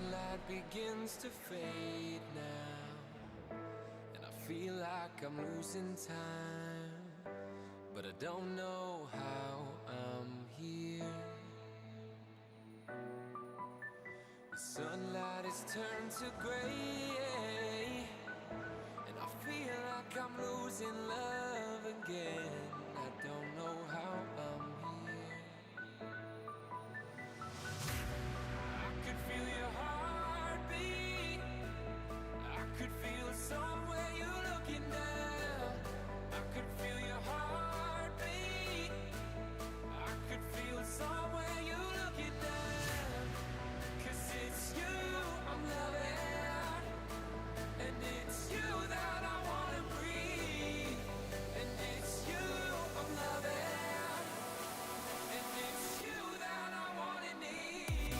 sunlight begins to fade now, and I feel like I'm losing time, but I don't know how I'm here. The sunlight has turned to gray, and I feel like I'm losing love again. I don't know how I'm here. I could feel your heartbeat. I could feel somewhere you're looking now. I could feel your heartbeat. I could feel somewhere you're looking now. 'Cause it's you I'm loving, and it's you that I wanna breathe. And it's you I'm loving, and it's you that I wanna need.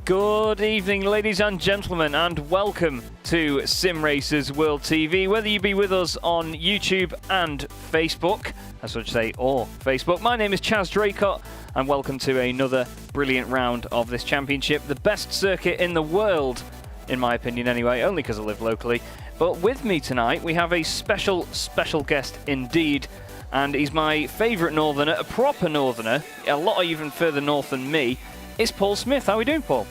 Good evening, ladies and gentlemen, and welcome to Simracersworld TV. Whether you be with us on YouTube and Facebook, I should say, or Facebook, my name is Chaz Draycott, and welcome to another brilliant round of this championship. The best circuit in the world, in my opinion anyway, only because I live locally. But with me tonight, we have a special guest indeed, and he's my favourite northerner, a proper northerner, a lot even further north than me. It's Paul Smith. How are we doing, Paul?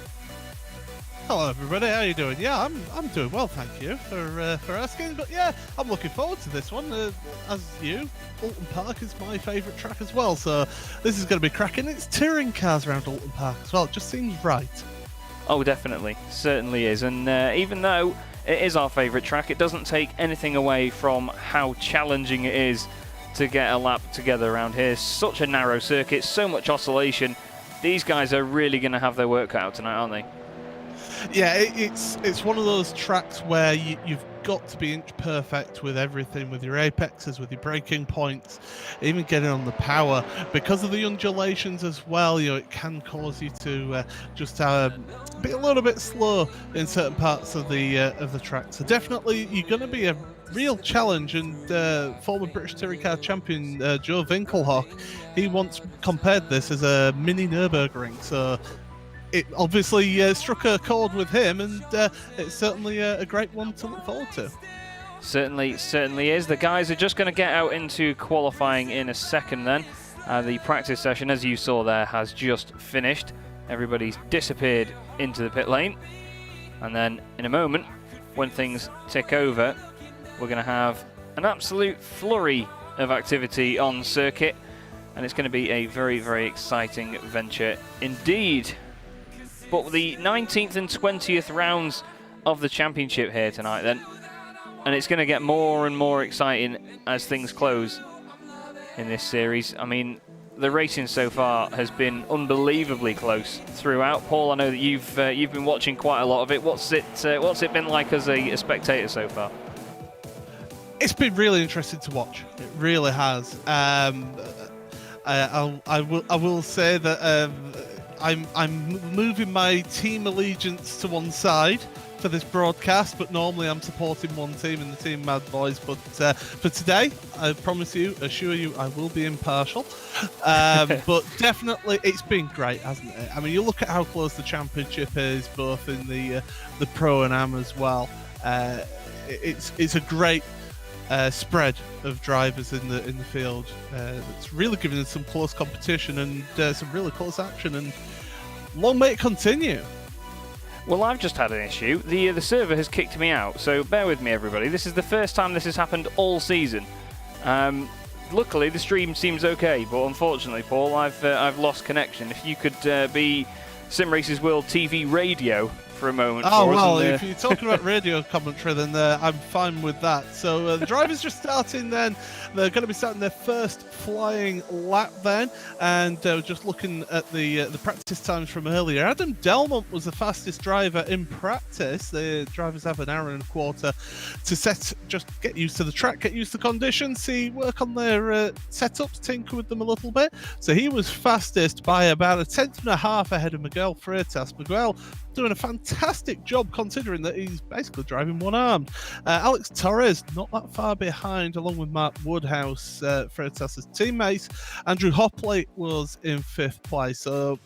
Hello everybody, how are you doing? Yeah, I'm doing well, thank you for asking. But yeah, I'm looking forward to this one. As you, Oulton Park is my favourite track as well, so this is going to be cracking. It's touring cars around Oulton Park as well. It just seems right. Oh, definitely. Certainly is. And even though it is our favourite track, it doesn't take anything away from how challenging it is to get a lap together around here. Such a narrow circuit, so much oscillation. These guys are really going to have their work cut out tonight, aren't they? Yeah, it's one of those tracks where you've got to be inch perfect with everything, with your apexes, with your braking points, even getting on the power. Because of the undulations as well, you know, it can cause you to just be a little bit slow in certain parts of the track. So definitely you're going to be a real challenge. And former British touring car champion Joe Winkelhock, he once compared this as a mini Nürburgring. So it obviously struck a chord with him, and it's certainly a great one to look forward to. Certainly is. The guys are just going to get out into qualifying in a second then. The practice session, as you saw there, has just finished. Everybody's disappeared into the pit lane. And then in a moment, when things tick over, we're going to have an absolute flurry of activity on circuit. And it's going to be a very, very exciting venture indeed. But the 19th and 20th rounds of the championship here tonight then. And it's going to get more and more exciting as things close in this series. I mean, the racing so far has been unbelievably close throughout. Paul, I know that you've been watching quite a lot of it. What's it been like as a spectator so far? It's been really interesting to watch. It really has. I will say that I'm moving my team allegiance to one side for this broadcast, but normally I'm supporting one team in the Team Mad Boys. But for today, I assure you, I will be impartial. But definitely, it's been great, hasn't it? I mean, you look at how close the championship is, both in the Pro and Am as well. It's a great spread of drivers in the field. It's really giving us some close competition and some really close action, and long may it continue. Well, I've just had an issue. The server has kicked me out, so bear with me, everybody. This is the first time this has happened all season. Luckily, the stream seems okay, but unfortunately, Paul, I've lost connection. If you could be Simracersworld TV radio for a moment. Oh, well, if you're talking about radio commentary, then I'm fine with that. So the drivers just starting then. They're going to be starting their first flying lap then. And just looking at the practice times from earlier, Adam Delmont was the fastest driver in practice. The drivers have an hour and a quarter to just get used to the track, get used to conditions, see, work on their setups, tinker with them a little bit. So he was fastest by about a tenth and a half ahead of Miguel Freitas. Miguel doing a fantastic job considering that he's basically driving one-armed. Alex Torres not that far behind, along with Mark Woodhouse, Freitas' teammates. Andrew Hopley was in fifth place. So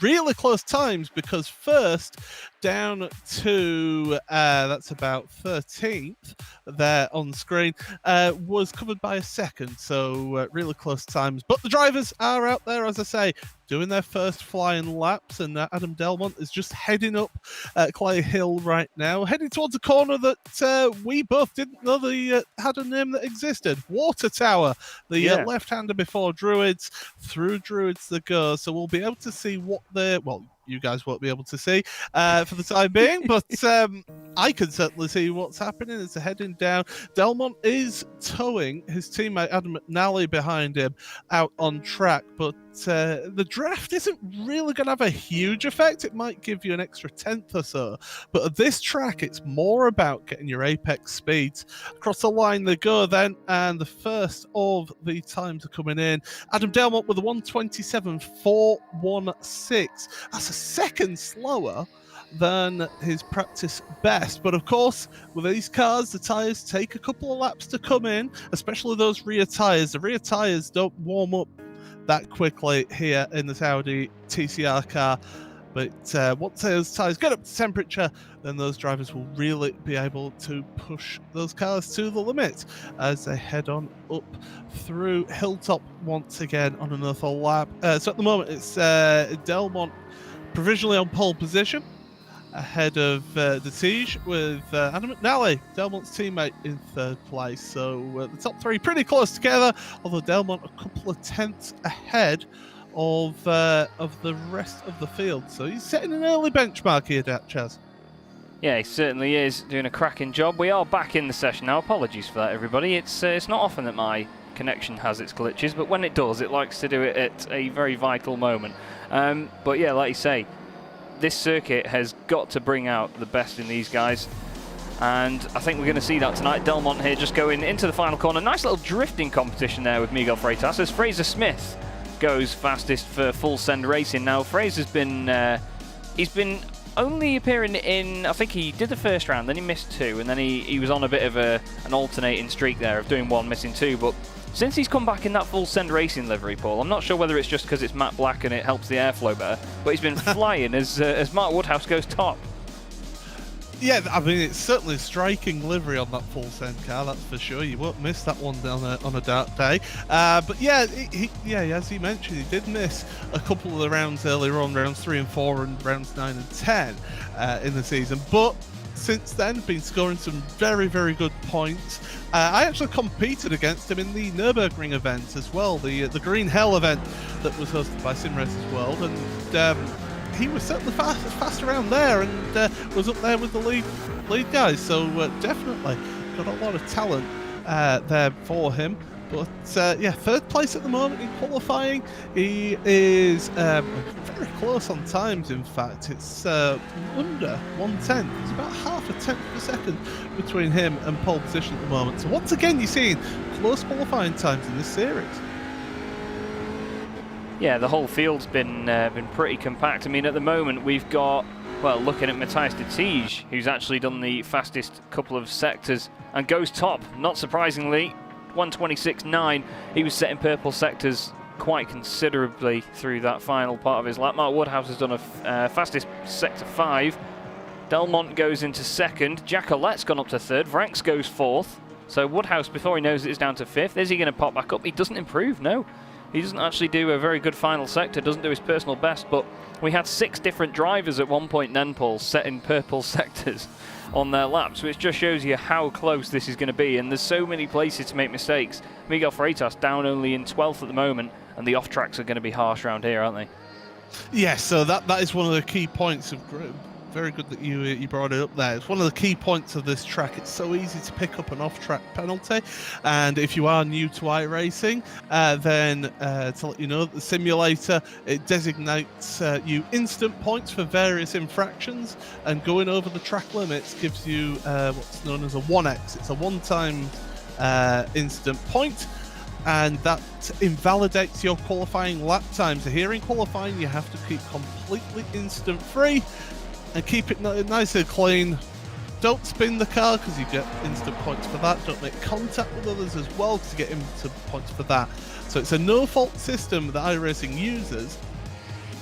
really close times, because first down to that's about 13th there on screen was covered by a second, so really close times. But the drivers are out there, as I say, doing their first flying laps, and Adam Delmont is just heading up Clay Hill right now, heading towards a corner that we both didn't know had a name that existed. Water Tower, the left-hander before Druids, through Druids the go, so we'll be able to see what you guys won't be able to see for the time being, but I can certainly see what's happening as they're heading down. Delmont is towing his teammate Adam McNally behind him out on track, but the draft isn't really going to have a huge effect. It might give you an extra tenth or so, but at this track, it's more about getting your apex speeds. Across the line they go then, and the first of the times are coming in. Adam Delmont with a 1:27.416. That's a second slower than his practice best, but of course with these cars the tyres take a couple of laps to come in, especially those rear tyres. The rear tyres don't warm up that quickly here in the Audi TCR car, but once those tyres get up to temperature, then those drivers will really be able to push those cars to the limit as they head on up through Hilltop once again on another lap. So at the moment it's Delmont provisionally on pole position, ahead of the Siege, with Adam McNally, Delmont's teammate, in third place. So the top three pretty close together, although Delmont a couple of tenths ahead of the rest of the field. So he's setting an early benchmark here, Chaz. Yeah, he certainly is doing a cracking job. We are back in the session now. Apologies for that, everybody. It's not often that my connection has its glitches, but when it does, it likes to do it at a very vital moment. But yeah, like you say, this circuit has got to bring out the best in these guys, and I think we're going to see that tonight. Delmont here just going into the final corner. Nice little drifting competition there with Miguel Freitas as Fraser Smith goes fastest for Full Send Racing. Now Fraser's been he's been only appearing in, I think he did the first round, then he missed two, and then he was on a bit of an alternating streak there of doing one, missing two. But since he's come back in that Full Send Racing livery, Paul, I'm not sure whether it's just because it's matte black and it helps the airflow better, but he's been flying as Mark Woodhouse goes top. Yeah, I mean, it's certainly a striking livery on that Full Send car, that's for sure. You won't miss that one on a dark day. But yeah, as he mentioned, he did miss a couple of the rounds earlier on, rounds 3 and 4 and rounds 9 and 10 in the season. But since then, been scoring some very, very good points. I actually competed against him in the Nürburgring event as well, the Green Hell event that was hosted by Simracersworld, and he was certainly fast around there, and was up there with the lead guys. So definitely got a lot of talent there for him. But yeah, third place at the moment in qualifying. He is very close on times, in fact. It's under 1/10. It's about half a tenth of a second between him and pole position at the moment. So once again, you're seeing close qualifying times in this series. Yeah, the whole field's been pretty compact. I mean, at the moment, we've got, well, looking at Matthias de Tige, who's actually done the fastest couple of sectors and goes top, not surprisingly. 1:26.9. He was setting purple sectors quite considerably through that final part of his lap. Mark Woodhouse has done a fastest sector 5. Delmont goes into second. Jacquelette's gone up to third. Vranks goes fourth. So Woodhouse, before he knows it, is down to fifth. Is he going to pop back up? He doesn't improve, no. He doesn't actually do a very good final sector, doesn't do his personal best, but we had 6 different drivers at one point then, Paul, setting purple sectors on their laps, which just shows you how close this is going to be, and there's so many places to make mistakes. Miguel Freitas down only in 12th at the moment, and the off-tracks are going to be harsh around here, aren't they? Yeah, so that is one of the key points of very good that you brought it up there. It's one of the key points of this track. It's so easy to pick up an off-track penalty, and if you are new to iRacing, then to let you know, the simulator, it designates you instant points for various infractions, and going over the track limits gives you what's known as a 1x. It's a one-time instant point, and that invalidates your qualifying lap time. So here in qualifying, you have to keep completely instant free and keep it nice and clean. Don't spin the car because you get instant points for that. Don't make contact with others as well because you get instant points for that. So it's a no-fault system that iRacing uses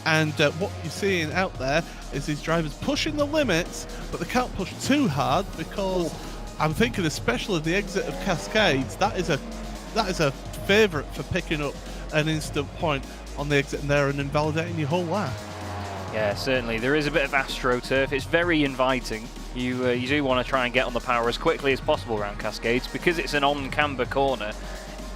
And what you're seeing out there is these drivers pushing the limits, but they can't push too hard because I'm thinking, especially the exit of Cascades, that is a favourite for picking up an instant point on the exit there and invalidating your whole lap. Yeah, certainly. There is a bit of AstroTurf. It's very inviting. You do want to try and get on the power as quickly as possible around Cascades because it's an on-camber corner.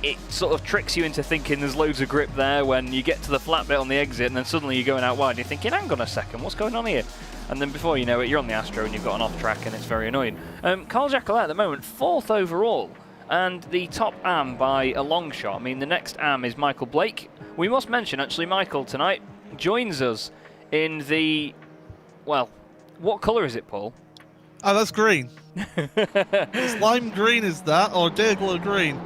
It sort of tricks you into thinking there's loads of grip there when you get to the flat bit on the exit and then suddenly you're going out wide and you're thinking, hang on a second, what's going on here? And then before you know it, you're on the Astro and you've got an off track and it's very annoying. Carl Jacquelet at the moment, 4th overall, and the top AM by a long shot. I mean, the next AM is Michael Blake. We must mention, actually, Michael tonight joins us in the, well, what colour is it, Paul? Oh, that's green. It's lime green, is that, or Dayglow green?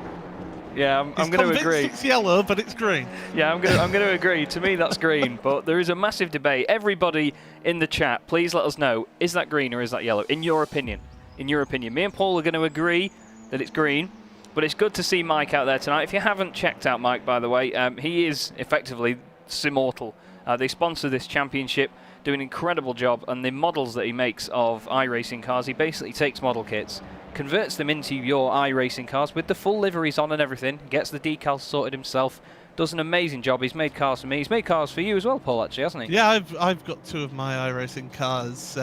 Yeah, I'm going to agree. It's yellow, but it's green. Yeah, I'm going to agree. To me, that's green. But there is a massive debate. Everybody in the chat, please let us know: is that green or is that yellow? In your opinion. In your opinion, me and Paul are going to agree that it's green. But it's good to see Mike out there tonight. If you haven't checked out Mike, by the way, he is effectively Simortal. They sponsor this championship, do an incredible job, and the models that he makes of iRacing cars, he basically takes model kits, converts them into your iRacing cars with the full liveries on and everything, gets the decals sorted himself, does an amazing job. He's made cars for me. He's made cars for you as well, Paul, actually, hasn't he? Yeah, I've got 2 of my iRacing cars.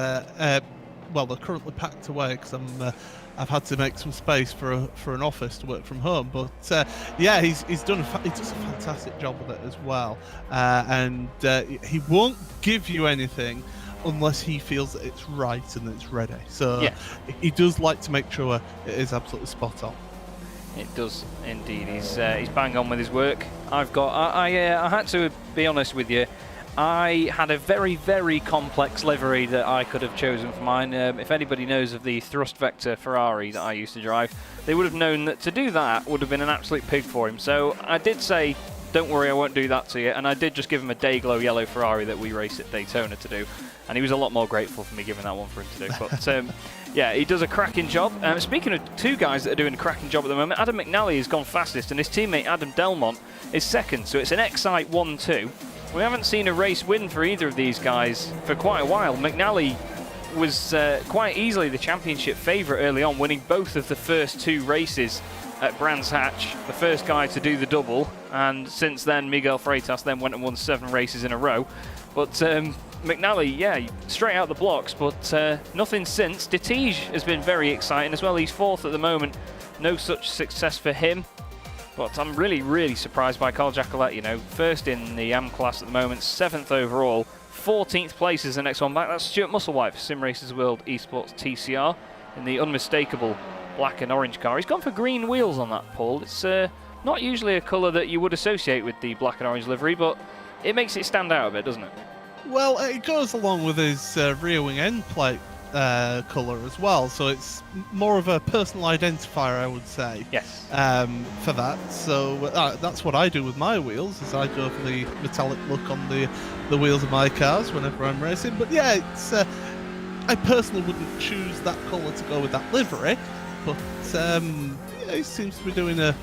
Well, they're currently packed away because I've had to make some space for an office to work from home. But yeah, he does a fantastic job with it as well. And he won't give you anything unless he feels that it's right and that it's ready. So yeah, he does like to make sure it is absolutely spot on. It does indeed. He's bang on with his work. I had to be honest with you. I had a very, very complex livery that I could have chosen for mine. If anybody knows of the thrust vector Ferrari that I used to drive, they would have known that to do that would have been an absolute pig for him. So I did say, don't worry, I won't do that to you. And I did just give him a Dayglow yellow Ferrari that we race at Daytona to do. And he was a lot more grateful for me giving that one for him to do. But yeah, he does a cracking job. Speaking of 2 guys that are doing a cracking job at the moment, Adam McNally has gone fastest and his teammate Adam Delmont is 2nd. So it's an Excite 1-2. We haven't seen a race win for either of these guys for quite a while. McNally was quite easily the championship favourite early on, winning both of the first 2 races at Brands Hatch, the first guy to do the double, and since then Miguel Freitas then went and won 7 races in a row. But McNally, yeah, straight out the blocks, but nothing since. Detige has been very exciting as well. He's 4th at the moment. No such success for him. But I'm really, really surprised by Carl Jacquelet, you know. 1st in the AM class at the moment, 7th overall. 14th place is the next one back. That's Stuart Musselwhite for Simracersworld Esports TCR in the unmistakable black and orange car. He's gone for green wheels on that, Paul. It's not usually a colour that you would associate with the black and orange livery, but it makes it stand out a bit, doesn't it? Well, it goes along with his rear wing end plate colour as well, so it's more of a personal identifier, I would say. Yes. For that, so that's what I do with my wheels, is I go for the metallic look on the wheels of my cars whenever I'm racing. But yeah, it's I personally wouldn't choose that colour to go with that livery, but yeah, he seems to be doing a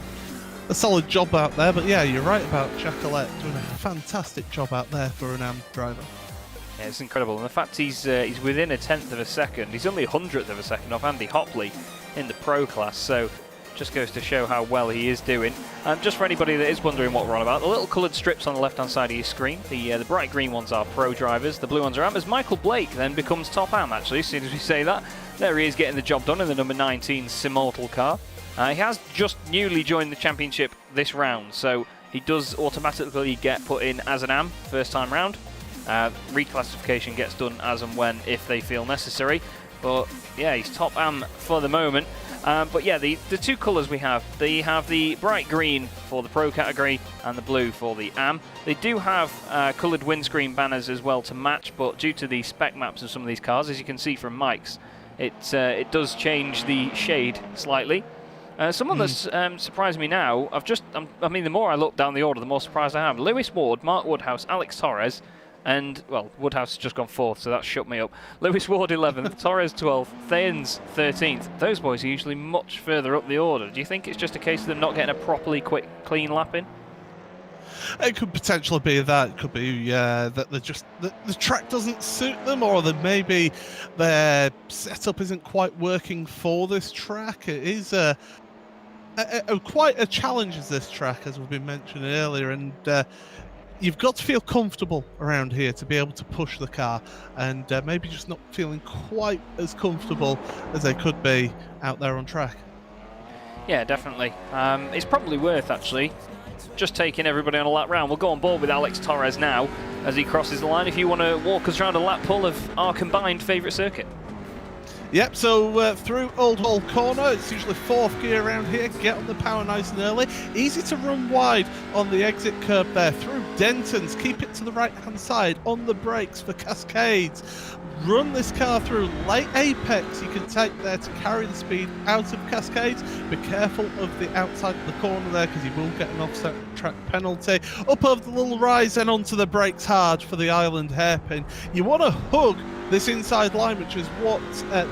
solid job out there. But yeah, you're right about Jacquelet doing a fantastic job out there for an AM driver. Yeah, it's incredible, and the fact he's within 1/10 of a second, he's only 100th of a second off Andy Hopley in the pro class, so just goes to show how well he is doing. Just for anybody that is wondering what we're on about, the little coloured strips on the left hand side of your screen, the bright green ones are pro drivers, the blue ones are AM, as Michael Blake then becomes top AM actually, as soon as we say that. There he is getting the job done in the number 19 Simortal car. He has just newly joined the championship this round, so he does automatically get put in as an AM first time round. Reclassification gets done as and when if they feel necessary, but yeah, he's top AM for the moment. But yeah, the 2 colours we have, they have the bright green for the pro category and the blue for the AM. They do have coloured windscreen banners as well to match, but due to the spec maps of some of these cars, as you can see from Mike's, it does change the shade slightly. Someone that's surprised me now, I mean, the more I look down the order, the more surprised I am. Lewis Ward, Mark Woodhouse, Alex Torres, and, well, Woodhouse has just gone 4th, so that shut me up. Lewis Ward 11th, Torres 12th, Thanes 13th. Those boys are usually much further up the order. Do you think it's just a case of them not getting a properly quick, clean lap in? It could potentially be that. It could be that the track doesn't suit them, or that maybe their setup isn't quite working for this track. It is quite a challenge, as this track, as we've been mentioning earlier, and you've got to feel comfortable around here to be able to push the car, and maybe just not feeling quite as comfortable as they could be out there on track. Yeah, definitely. It's probably worth, actually, just taking everybody on a lap round. We'll go on board with Alex Torres now as he crosses the line. If you want to walk us around a lap pull of our combined favourite circuit. Yep, so through Old Hall Corner, it's usually fourth gear around here, get on the power nice and early. Easy to run wide on the exit curb there, through Denton's, keep it to the right hand side, on the brakes for Cascades. Run this car through late apex, you can take there to carry the speed out of Cascades. Be careful of the outside of the corner there, because you will get an offset track penalty. Up over the little rise and onto the brakes hard for the island hairpin. You want to hug this inside line, which is what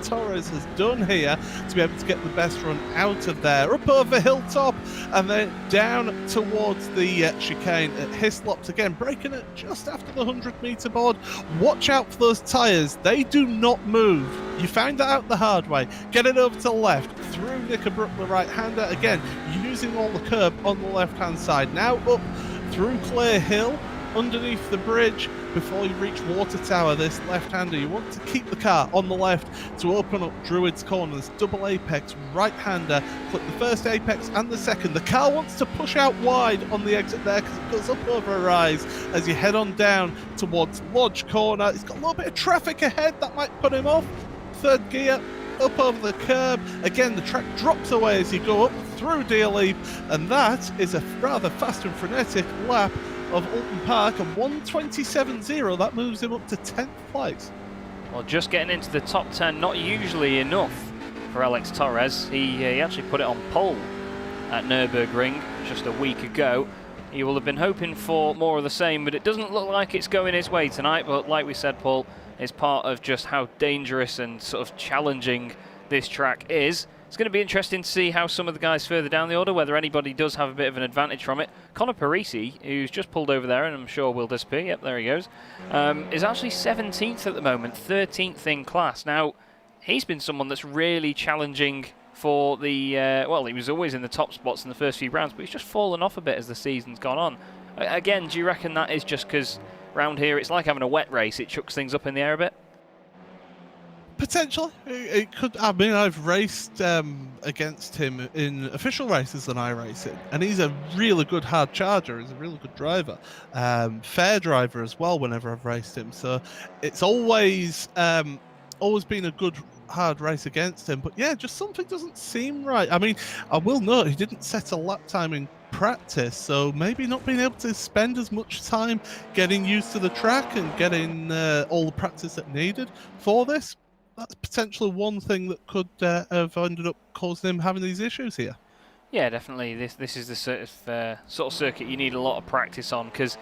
Torres has done here to be able to get the best run out of there. Up over Hilltop and then down towards the chicane at Hislops. Again, braking it just after the 100-metre board. Watch out for those tyres. They do not move. You found that out the hard way. Get it over to the left, through Knickerbrook, the right-hander. Again, using all the curb on the left-hand side. Now up through Clare Hill, underneath the bridge before you reach Water Tower. This left-hander, you want to keep the car on the left to open up Druid's Corner. This double apex right-hander, clip the first apex and the second. The car wants to push out wide on the exit there because it goes up over a rise as you head on down towards Lodge Corner. It's got a little bit of traffic ahead that might put him off. Third gear, up over the curb. Again, the track drops away as you go up through Deer Leap, and that is a rather fast and frenetic lap of Oulton Park, and 1:27.0. That moves him up to 10th place. Well, just getting into the top 10, not usually enough for Alex Torres. He actually put it on pole at Nürburgring just a week ago. He will have been hoping for more of the same, but it doesn't look like it's going his way tonight. But like we said, Paul, it's part of just how dangerous and sort of challenging this track is. It's going to be interesting to see how some of the guys further down the order, whether anybody does have a bit of an advantage from it. Connor Parisi, who's just pulled over there and I'm sure will disappear, yep, there he goes, is actually 17th at the moment, 13th in class. Now, he's been someone that's really challenging for the, well, he was always in the top spots in the first few rounds, but he's just fallen off a bit as the season's gone on. Again, do you reckon that is just because round here it's like having a wet race, it chucks things up in the air a bit? Potentially, it could. I mean, I've raced against him in official races that I race in, and he's a really good hard charger. He's a really good driver, fair driver as well. Whenever I've raced him, so it's always been a good hard race against him. But yeah, just something doesn't seem right. I mean, I will note he didn't set a lap time in practice, so maybe not being able to spend as much time getting used to the track and getting all the practice that needed for this. That's potentially one thing that could have ended up causing him having these issues here. Yeah, definitely. This is the sort of circuit you need a lot of practice on, because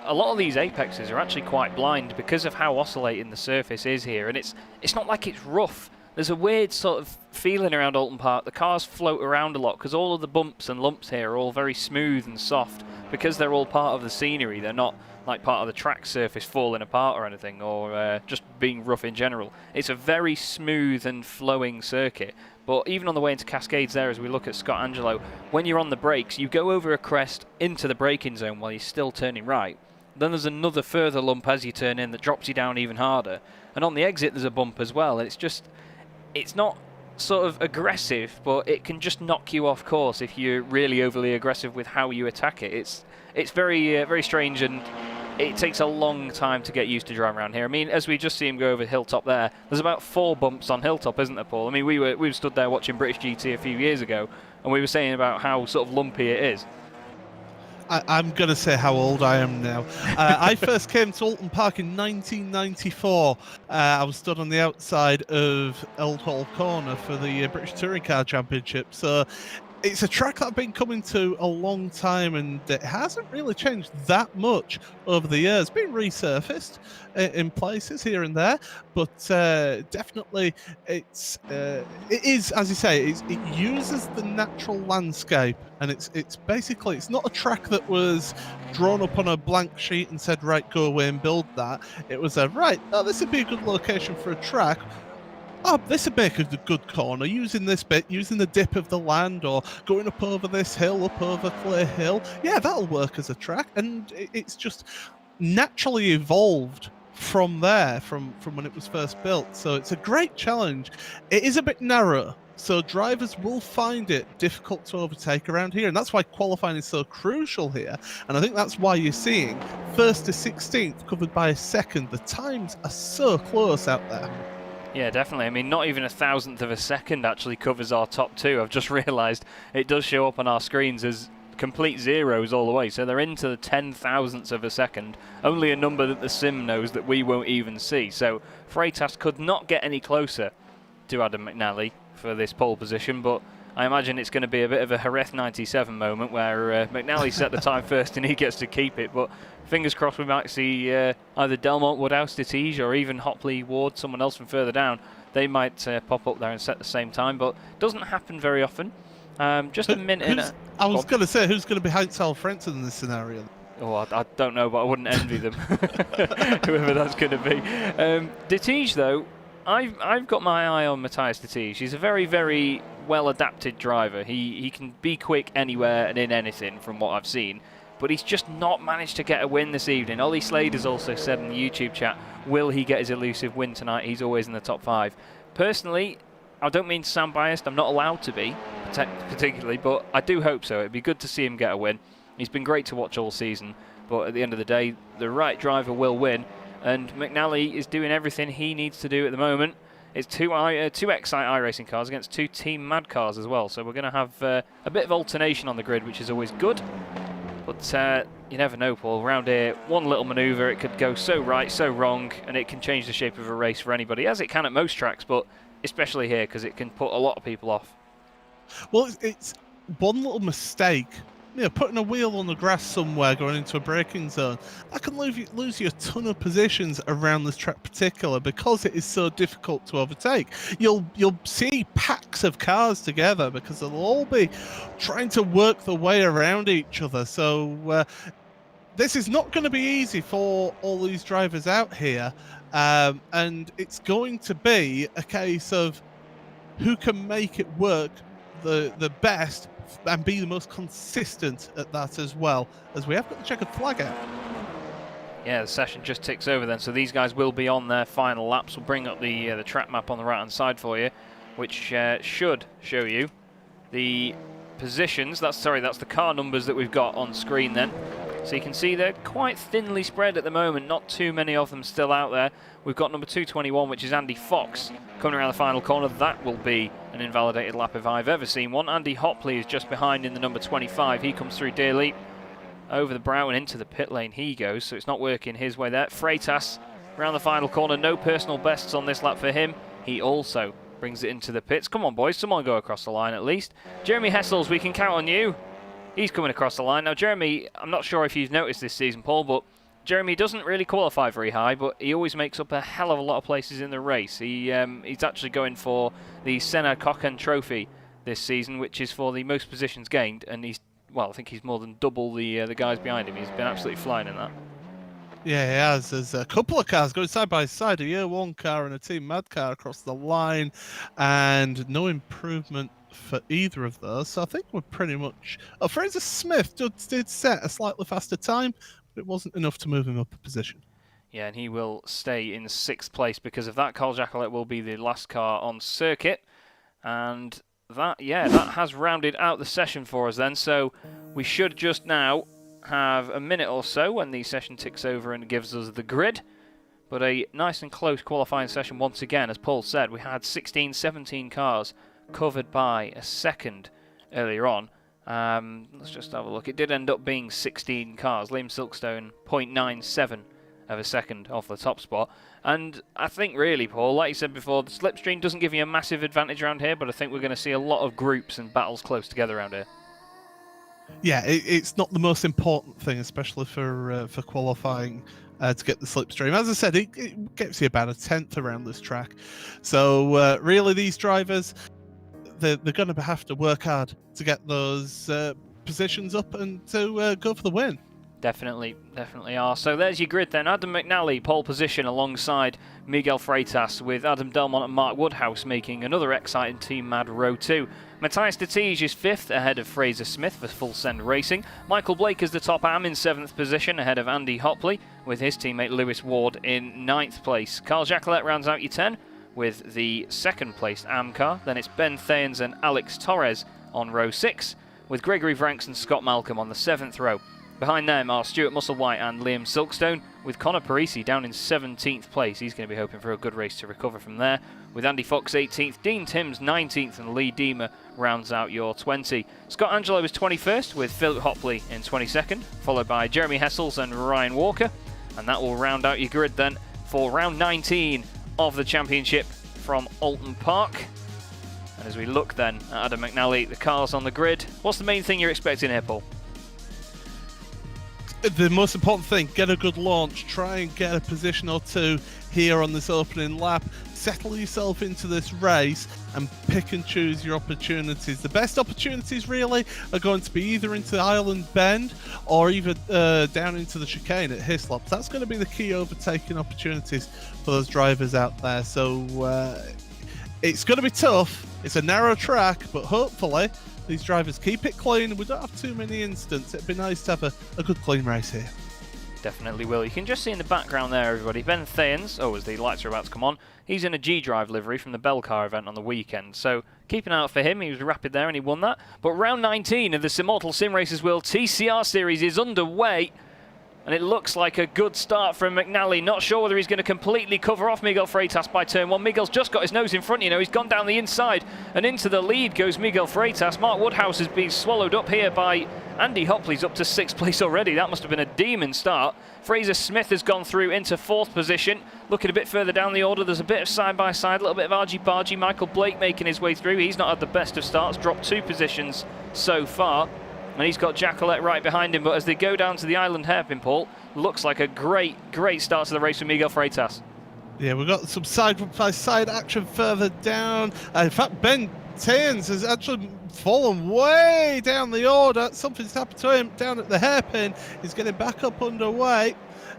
a lot of these apexes are actually quite blind because of how oscillating the surface is here, and it's not like it's rough. There's a weird sort of feeling around Oulton Park. The cars float around a lot because all of the bumps and lumps here are all very smooth and soft because they're all part of the scenery. They're not like part of the track surface falling apart or anything, or just being rough in general. It's a very smooth and flowing circuit. But even on the way into Cascades there, as we look at Scott Angelo, when you're on the brakes, you go over a crest into the braking zone while you're still turning right. Then there's another further lump as you turn in that drops you down even harder. And on the exit there's a bump as well. It's not sort of aggressive, but it can just knock you off course if you're really overly aggressive with how you attack it. It's very very strange, and it takes a long time to get used to driving around here. I mean, as we just see him go over Hilltop there, there's about 4 bumps on Hilltop, isn't there, Paul? I mean, we were stood there watching British GT a few years ago, and we were saying about how sort of lumpy it is. I'm going to say how old I am now. I first came to Oulton Park in 1994. I was stood on the outside of Old Hall Corner for the British Touring Car Championship. So it's a track that I've been coming to a long time, and it hasn't really changed that much over the years. It's been resurfaced in places here and there, but definitely it is, as you say, it uses the natural landscape, and it's basically, it's not a track that was drawn up on a blank sheet and said, right, go away and build that. It was a, right, oh, this would be a good location for a track. Oh, this would make a good corner, using this bit, using the dip of the land, or going up over this hill, up over Clay Hill. Yeah, that'll work as a track, and it's just naturally evolved from there, from when it was first built. So it's a great challenge. It is a bit narrow, so drivers will find it difficult to overtake around here, and that's why qualifying is so crucial here. And I think that's why you're seeing 1st to 16th covered by a second. The times are so close out there. Yeah, definitely. I mean, not even 1,000th of a second actually covers our top two. I've just realised it does show up on our screens as complete zeros all the way, so they're into the 10,000ths of a second. Only a number that the sim knows that we won't even see. So Freitas could not get any closer to Adam McNally for this pole position, but I imagine it's going to be a bit of a Jerez 97 moment where McNally set the time first and he gets to keep it. But fingers crossed we might see either Delmont, Woodhouse, Tittige, or even Hopley, Ward, someone else from further down. They might pop up there and set the same time, but it doesn't happen very often. Just a minute in. I was going to say, who's going to be Heinz-Al Frentzen in this scenario? Oh, I don't know, but I wouldn't envy them, whoever that's going to be. Tittige, though, I've got my eye on Matthias Tittige. He's a very, very well-adapted driver. He can be quick anywhere and in anything from what I've seen, but he's just not managed to get a win this evening. Ollie Slader's also said in the YouTube chat, will he get his elusive win tonight? He's always in the top 5. Personally, I don't mean to sound biased, I'm not allowed to be, particularly, but I do hope so. It'd be good to see him get a win. He's been great to watch all season, but at the end of the day, the right driver will win, and McNally is doing everything he needs to do at the moment. It's two Excite iRacing cars against 2 Team Mad cars as well, so we're going to have a bit of alternation on the grid, which is always good. But you never know, Paul. Around here, one little manoeuvre, it could go so right, so wrong, and it can change the shape of a race for anybody, as it can at most tracks, but especially here, because it can put a lot of people off. Well, it's one little mistake. You know, putting a wheel on the grass somewhere going into a braking zone, that can lose you a ton of positions around this track particular, because it is so difficult to overtake. You'll see packs of cars together because they'll all be trying to work their way around each other. So this is not going to be easy for all these drivers out here, and it's going to be a case of who can make it work the best and be the most consistent at that, as well as we have got the checkered flag out. Yeah, the session just ticks over then, so these guys will be on their final laps. We'll bring up the track map on the right hand side for you, which should show you the positions. That's the car numbers that we've got on screen then. So you can see they're quite thinly spread at the moment, not too many of them still out there. We've got number 221, which is Andy Fox, coming around the final corner. That will be an invalidated lap if I've ever seen one. Andy Hopley is just behind in the number 25. He comes through Deer Leap, over the brow and into the pit lane he goes, so it's not working his way there. Freitas around the final corner, no personal bests on this lap for him. He also brings it into the pits. Come on, boys, someone go across the line at least. Jeremy Hessels, we can count on you. He's coming across the line. Now, Jeremy, I'm not sure if you've noticed this season, Paul, but Jeremy doesn't really qualify very high, but he always makes up a hell of a lot of places in the race. He's actually going for the Senna Cochen Trophy this season, which is for the most positions gained, and I think he's more than double the guys behind him. He's been absolutely flying in that. Yeah, he has. There's a couple of cars going side by side, a Year 1 car and a Team Mad car across the line, and no improvement for either of those. So I think we're pretty much... Oh, Fraser Smith did set a slightly faster time, but it wasn't enough to move him up a position. Yeah, and he will stay in 6th place because of that. Carl Jacquelet will be the last car on circuit, and that has rounded out the session for us then. So we should just now have a minute or so when the session ticks over and gives us the grid. But a nice and close qualifying session once again. As Paul said, we had 16, 17 cars covered by a second earlier on. Let's just have a look. It did end up being 16 cars. Liam Silkstone, 0.97 of a second off the top spot. And I think really, Paul, like you said before, the slipstream doesn't give you a massive advantage around here, but I think we're going to see a lot of groups and battles close together around here. Yeah, it's not the most important thing, especially for qualifying to get the slipstream. As I said, it gets you about a 10th around this track. So really, these drivers, they're going to have to work hard to get those positions up and to go for the win. Definitely are. So there's your grid then. Adam McNally, pole position alongside Miguel Freitas, with Adam Delmont and Mark Woodhouse making another exciting Team Mad Row 2. Matthias de Tige is 5th ahead of Fraser Smith for Full Send Racing. Michael Blake is the top am in 7th position ahead of Andy Hopley, with his teammate Lewis Ward in 9th place. Carl Jacquelet rounds out your 10 with the 2nd placed am car. Then it's Ben Thayens and Alex Torres on row 6, with Gregory Vranks and Scott Malcolm on the 7th row. Behind them are Stuart Musselwhite and Liam Silkstone, with Connor Parisi down in 17th place. He's going to be hoping for a good race to recover from there, with Andy Fox 18th, Dean Timms 19th, and Lee Deemer rounds out your 20. Scott Angelo is 21st, with Philip Hopley in 22nd, followed by Jeremy Hessels and Ryan Walker, and that will round out your grid then for round 19 of the championship from Oulton Park. And as we look then at Adam McNally, the cars on the grid, what's the main thing you're expecting here, Paul? The most important thing, get a good launch, try and get a position or two here on this opening lap, settle yourself into this race and pick and choose your opportunities. The best opportunities really are going to be either into Island Bend or even down into the chicane at Hislop. That's going to be the key overtaking opportunities for those drivers out there. So it's going to be tough. It's a narrow track, but hopefully these drivers keep it clean. We don't have too many incidents. It'd be nice to have a good clean race here. Definitely will. You can just see in the background there, everybody, Ben Thayens, as the lights are about to come on, he's in a G-Drive livery from the Belcar event on the weekend. So keep an eye out for him. He was rapid there and he won that. But round 19 of the Simortal Simracersworld TCR series is underway. And it looks like a good start from McNally. Not sure whether he's going to completely cover off Miguel Freitas by turn 1. Miguel's just got his nose in front, you know. He's gone down the inside. And into the lead goes Miguel Freitas. Mark Woodhouse has been swallowed up here by Andy Hopley's up to 6th place already. That must have been a demon start. Fraser Smith has gone through into 4th position. Looking a bit further down the order, there's a bit of side-by-side, a little bit of argy-bargy. Michael Blake making his way through. He's not had the best of starts, dropped 2 positions so far. And he's got Jacquelet right behind him, but as they go down to the island hairpin, Paul, looks like a great start to the race for Miguel Freitas. Yeah, we've got some side-by-side action further down. In fact, Ben Thayens has actually fallen way down the order. Something's happened to him down at the hairpin. He's getting back up underway.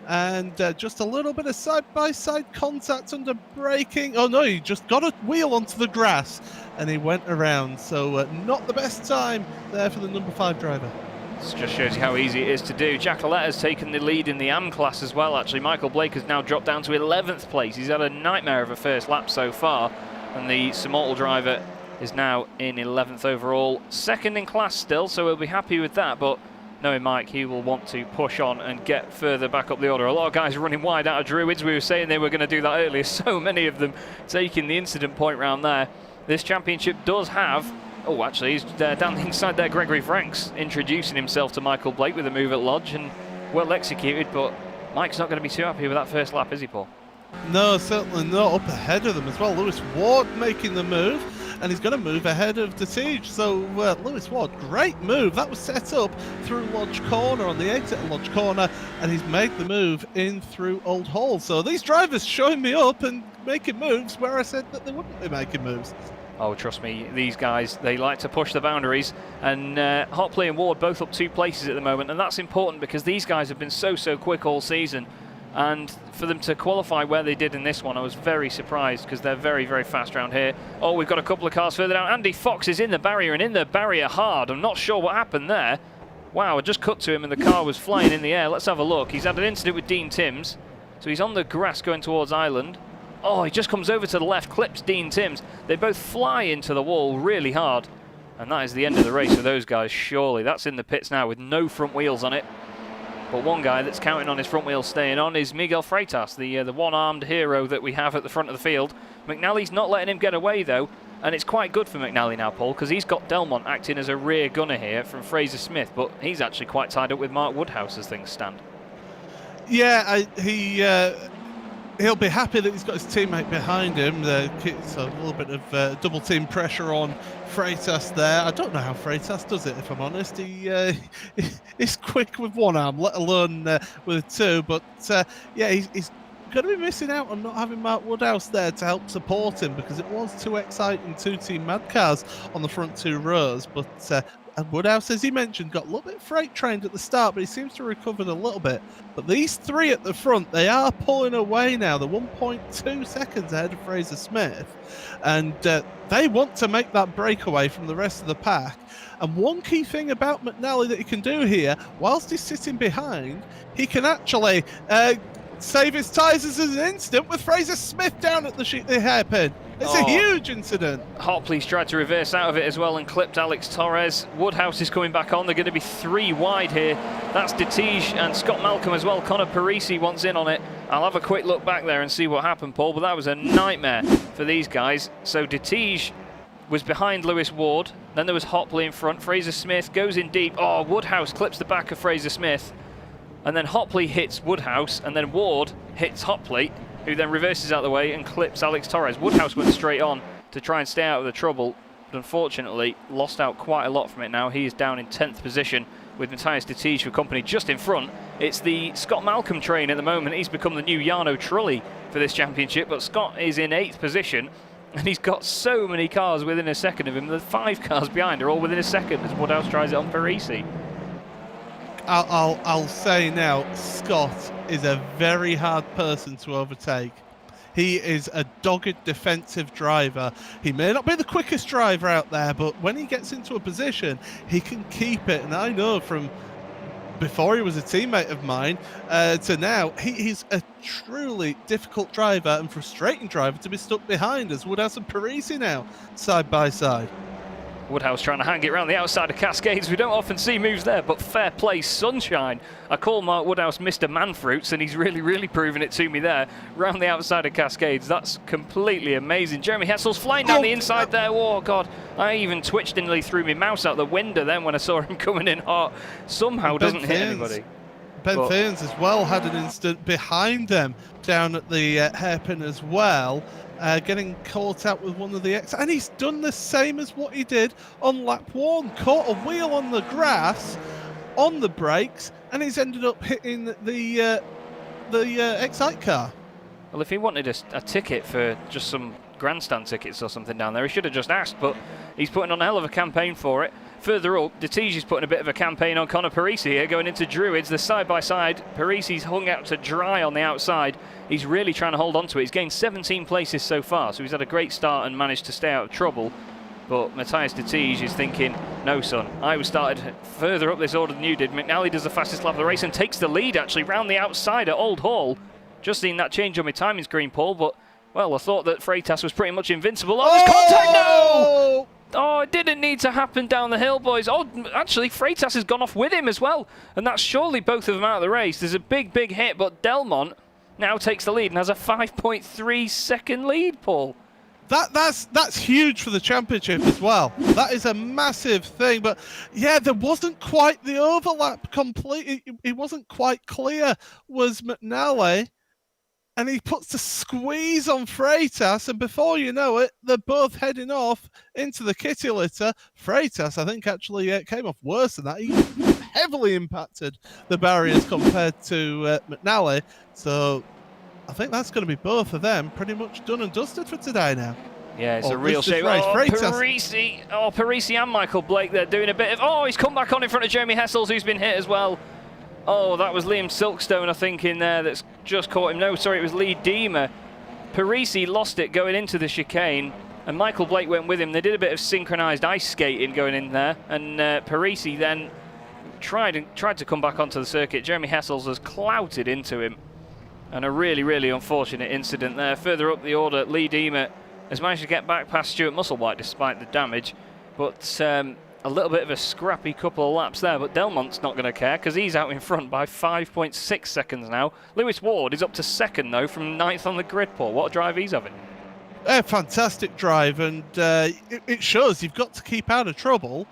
And just a little bit of side-by-side contact under braking. Oh no, he just got a wheel onto the grass and he went around. So not the best time there for the number 5 driver. This just shows you how easy it is to do. Jacquelet has taken the lead in the AM class as well, actually. Michael Blake has now dropped down to 11th place. He's had a nightmare of a first lap so far. And the Simortal driver is now in 11th overall. 2nd in class still, so we'll be happy with that. But knowing Mike, he will want to push on and get further back up the order. A lot of guys are running wide out of Druids. We were saying they were going to do that earlier. So many of them taking the incident point round there. This championship does have... Oh, actually, he's down the inside there. Gregory Franks introducing himself to Michael Blake with a move at Lodge, and well executed, but Mike's not going to be too happy with that first lap, is he, Paul? No, certainly not. Up ahead of them as well. Lewis Ward making the move, and he's going to move ahead of de Tige. So Lewis Ward, great move. That was set up through Lodge Corner, on the exit of Lodge Corner, and he's made the move in through Old Hall. So these drivers showing me up and making moves where I said that they wouldn't be making moves. Oh, trust me, these guys, they like to push the boundaries, and Hopley and Ward both up 2 places at the moment, and that's important because these guys have been so quick all season, and for them to qualify where they did in this one, I was very surprised because they're very fast around here. Oh, we've got a couple of cars further down. Andy Fox is in the barrier, and in the barrier hard. I'm not sure what happened there. Wow, I just cut to him and the car was flying in the air. Let's have a look. He's had an incident with Dean Timms, so he's on the grass going towards Island. Oh, he just comes over to the left, clips Dean Timms. They both fly into the wall really hard. And that is the end of the race for those guys, surely. That's in the pits now with no front wheels on it. But one guy that's counting on his front wheels staying on is Miguel Freitas, the one-armed hero that we have at the front of the field. McNally's not letting him get away, though. And it's quite good for McNally now, Paul, because he's got Delmont acting as a rear gunner here from Fraser Smith. But he's actually quite tied up with Mark Woodhouse as things stand. Yeah, he'll be happy that he's got his teammate behind him. So a little bit of double team pressure on Freitas there. I don't know how Freitas does it, if I'm honest. He's quick with one arm, let alone with two. But yeah, he's going to be missing out on not having Mark Woodhouse there to help support him, because it was two exciting two-team mad cars on the front two rows. But and Woodhouse, as he mentioned, got a little bit freight trained at the start, but he seems to have recovered a little bit. But these three at the front, they are pulling away now. They're 1.2 seconds ahead of Fraser Smith, and they want to make that breakaway from the rest of the pack. And one key thing about McNally that he can do here, whilst he's sitting behind, he can actually save his tyres as an instant with Fraser Smith down at the hairpin. It's a huge incident. Hopley's tried to reverse out of it as well and clipped Alex Torres. Woodhouse is coming back on. They're going to be three wide here. That's Dettige and Scott Malcolm as well. Connor Parisi wants in on it. I'll have a quick look back there and see what happened, Paul, but that was a nightmare for these guys. So Dettige was behind Lewis Ward. Then there was Hopley in front. Fraser Smith goes in deep. Oh, Woodhouse clips the back of Fraser Smith. And then Hopley hits Woodhouse, and then Ward hits Hopley, who then reverses out of the way and clips Alex Torres. Woodhouse went straight on to try and stay out of the trouble, but unfortunately lost out quite a lot from it now. He is down in 10th position with Matthias Dettige for company just in front. It's the Scott Malcolm train at the moment. He's become the new Jarno Trulli for this championship, but Scott is in 8th position, and he's got so many cars within a second of him. The 5 cars behind are all within a second as Woodhouse tries it on Parisi. I'll say now, Scott is a very hard person to overtake. He is a dogged defensive driver. He may not be the quickest driver out there, but when he gets into a position, he can keep it. And I know from before he was a teammate of mine to now, he's a truly difficult driver and frustrating driver to be stuck behind, as Woodhouse and Parisi now, side by side. Woodhouse trying to hang it around the outside of Cascades. We don't often see moves there, but fair play, sunshine. I call Mark Woodhouse Mr. Manfruits, and he's really proven it to me there. Round the outside of Cascades, that's completely amazing. Jeremy Hessel's flying down the inside there. Oh, God. I even twitched and nearly threw my mouse out the window then when I saw him coming in hot. Somehow doesn't hit anybody. Ben Thames as well had an instant behind them down at the hairpin as well. Getting caught out with one of the and he's done the same as what he did on lap 1. Caught a wheel on the grass, on the brakes, and he's ended up hitting the Excite car. Well, if he wanted a ticket for just some grandstand tickets or something down there, he should have just asked, but he's putting on a hell of a campaign for it. Further up, Dettige is putting a bit of a campaign on Connor Parisi here, going into Druids. The side-by-side, Parisi's hung out to dry on the outside. He's really trying to hold on to it. He's gained 17 places so far, so he's had a great start and managed to stay out of trouble. But Matthias Dettige is thinking, no, son, I was started further up this order than you did. McNally does the fastest lap of the race and takes the lead, actually, round the outside at Old Hall. Just seen that change on my timing screen, Paul, but, well, I thought that Freitas was pretty much invincible. Oh, there's contact! No! Oh, it didn't need to happen down the hill, boys. Oh, actually, Freitas has gone off with him as well. And that's surely both of them out of the race. There's a big hit, but Delmont now takes the lead and has a 5.3 second lead, Paul. That's huge for the championship as well. That is a massive thing. But, yeah, there wasn't quite the overlap complete. It wasn't quite clear, was McNally. And he puts the squeeze on Freitas, and before you know it, they're both heading off into the kitty litter. Freitas, I think, actually came off worse than that. He heavily impacted the barriers compared to McNally. So I think that's going to be both of them pretty much done and dusted for today now. Yeah, it's a real shame. Parisi and Michael Blake, they're doing a bit of... Oh, he's come back on in front of Jeremy Hessels, who's been hit as well. Oh, that was Liam Silkstone, I think, in there that's just caught him. No, sorry, it was Lee Deemer. Parisi lost it going into the chicane, and Michael Blake went with him. They did a bit of synchronised ice skating going in there, and Parisi then tried to come back onto the circuit. Jeremy Hessels has clouted into him, and a really unfortunate incident there. Further up the order, Lee Deemer has managed to get back past Stuart Musselwhite despite the damage, but a little bit of a scrappy couple of laps there, but Delmont's not going to care because he's out in front by 5.6 seconds now. Lewis Ward is up to second, though, from 9th on the grid, Paul. What a drive he's having. A fantastic drive, and it shows you've got to keep out of trouble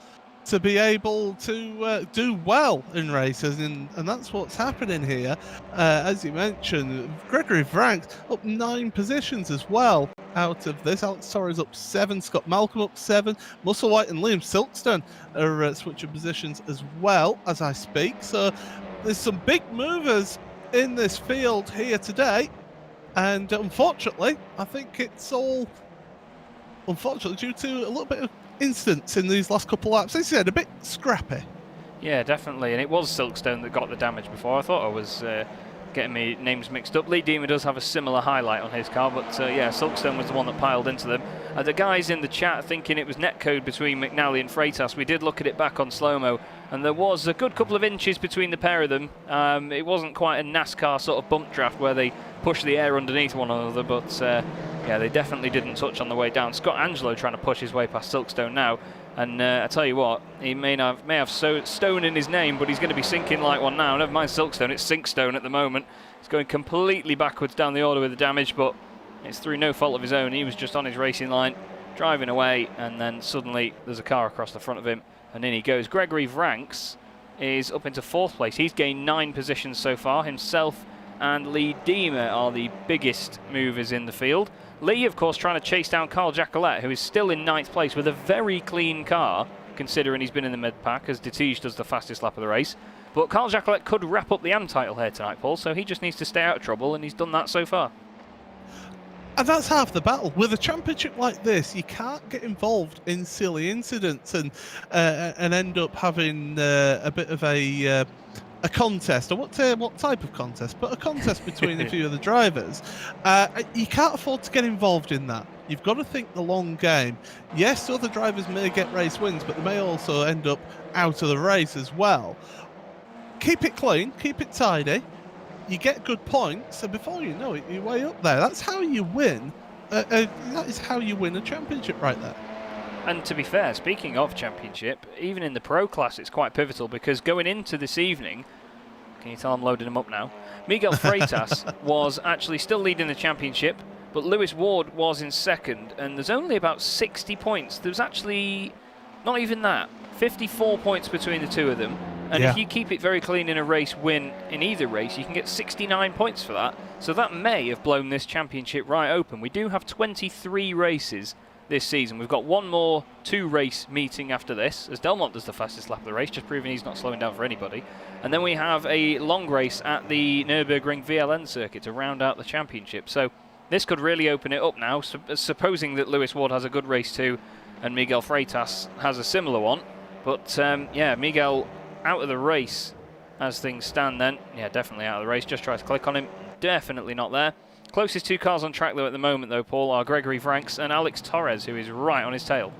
to be able to do well in races, and that's what's happening here. As you mentioned, Gregory Vranks up 9 positions as well out of this. Alex Torres up 7, Scott Malcolm up 7, Musselwhite and Liam Silkstone are switching positions as well as I speak. So there's some big movers in this field here today, and unfortunately, I think it's all due to a little bit of incidents in these last couple of laps. As I said, a bit scrappy. Yeah, definitely, and it was Silkstone that got the damage before. I thought I was getting my names mixed up. Lee Deemer does have a similar highlight on his car, but yeah, Silkstone was the one that piled into them. The guys in the chat thinking it was netcode between McNally and Freitas. We did look at it back on slow-mo, and there was a good couple of inches between the pair of them. It wasn't quite a NASCAR sort of bump draft where they push the air underneath one another, but yeah, they definitely didn't touch on the way down. Scott Angelo trying to push his way past Silkstone now, and I tell you what, he may have stone in his name, but he's going to be sinking like one now. Never mind Silkstone, it's Sinkstone at the moment. He's going completely backwards down the order with the damage, but it's through no fault of his own. He was just on his racing line, driving away, and then suddenly there's a car across the front of him, and in he goes. Gregory Vranks is up into 4th place. He's gained 9 positions so far. Himself and Lee Deemer are the biggest movers in the field. Lee, of course, trying to chase down Carl Jacquelet, who is still in 9th place with a very clean car, considering he's been in the mid-pack, as Dettige does the fastest lap of the race. But Carl Jacquelet could wrap up the AM title here tonight, Paul, so he just needs to stay out of trouble, and he's done that so far. And that's half the battle. With a championship like this, you can't get involved in silly incidents and end up having a bit of a contest, or what type of contest, but a contest between a few of the drivers. You can't afford to get involved in that. You've got to think the long game. Yes, other drivers may get race wins, but they may also end up out of the race as well. Keep it clean, keep it tidy. You get good points, and before you know it, you're way up there. That's how you win. That is how you win a championship right there. And to be fair, speaking of championship, even in the pro class it's quite pivotal, because going into this evening, can you tell I'm loading them up now? Miguel Freitas was actually still leading the championship, but Lewis Ward was in 2nd, and there's only about 60 points. There's actually not even that. 54 points between the two of them. And if you keep it very clean in a race win in either race, you can get 69 points for that. So that may have blown this championship right open. We do have 23 races this season. We've got one more 2-race meeting after this, as Delmont does the fastest lap of the race, just proving he's not slowing down for anybody. And then we have a long race at the Nürburgring VLN circuit to round out the championship. So this could really open it up now, supposing that Lewis Ward has a good race too, and Miguel Freitas has a similar one. But yeah, Miguel out of the race as things stand then. Yeah, definitely out of the race. Just try to click on him. Definitely not there. Closest 2 cars on track though at the moment though, Paul, are Gregory Vranks and Alex Torres, who is right on his tail.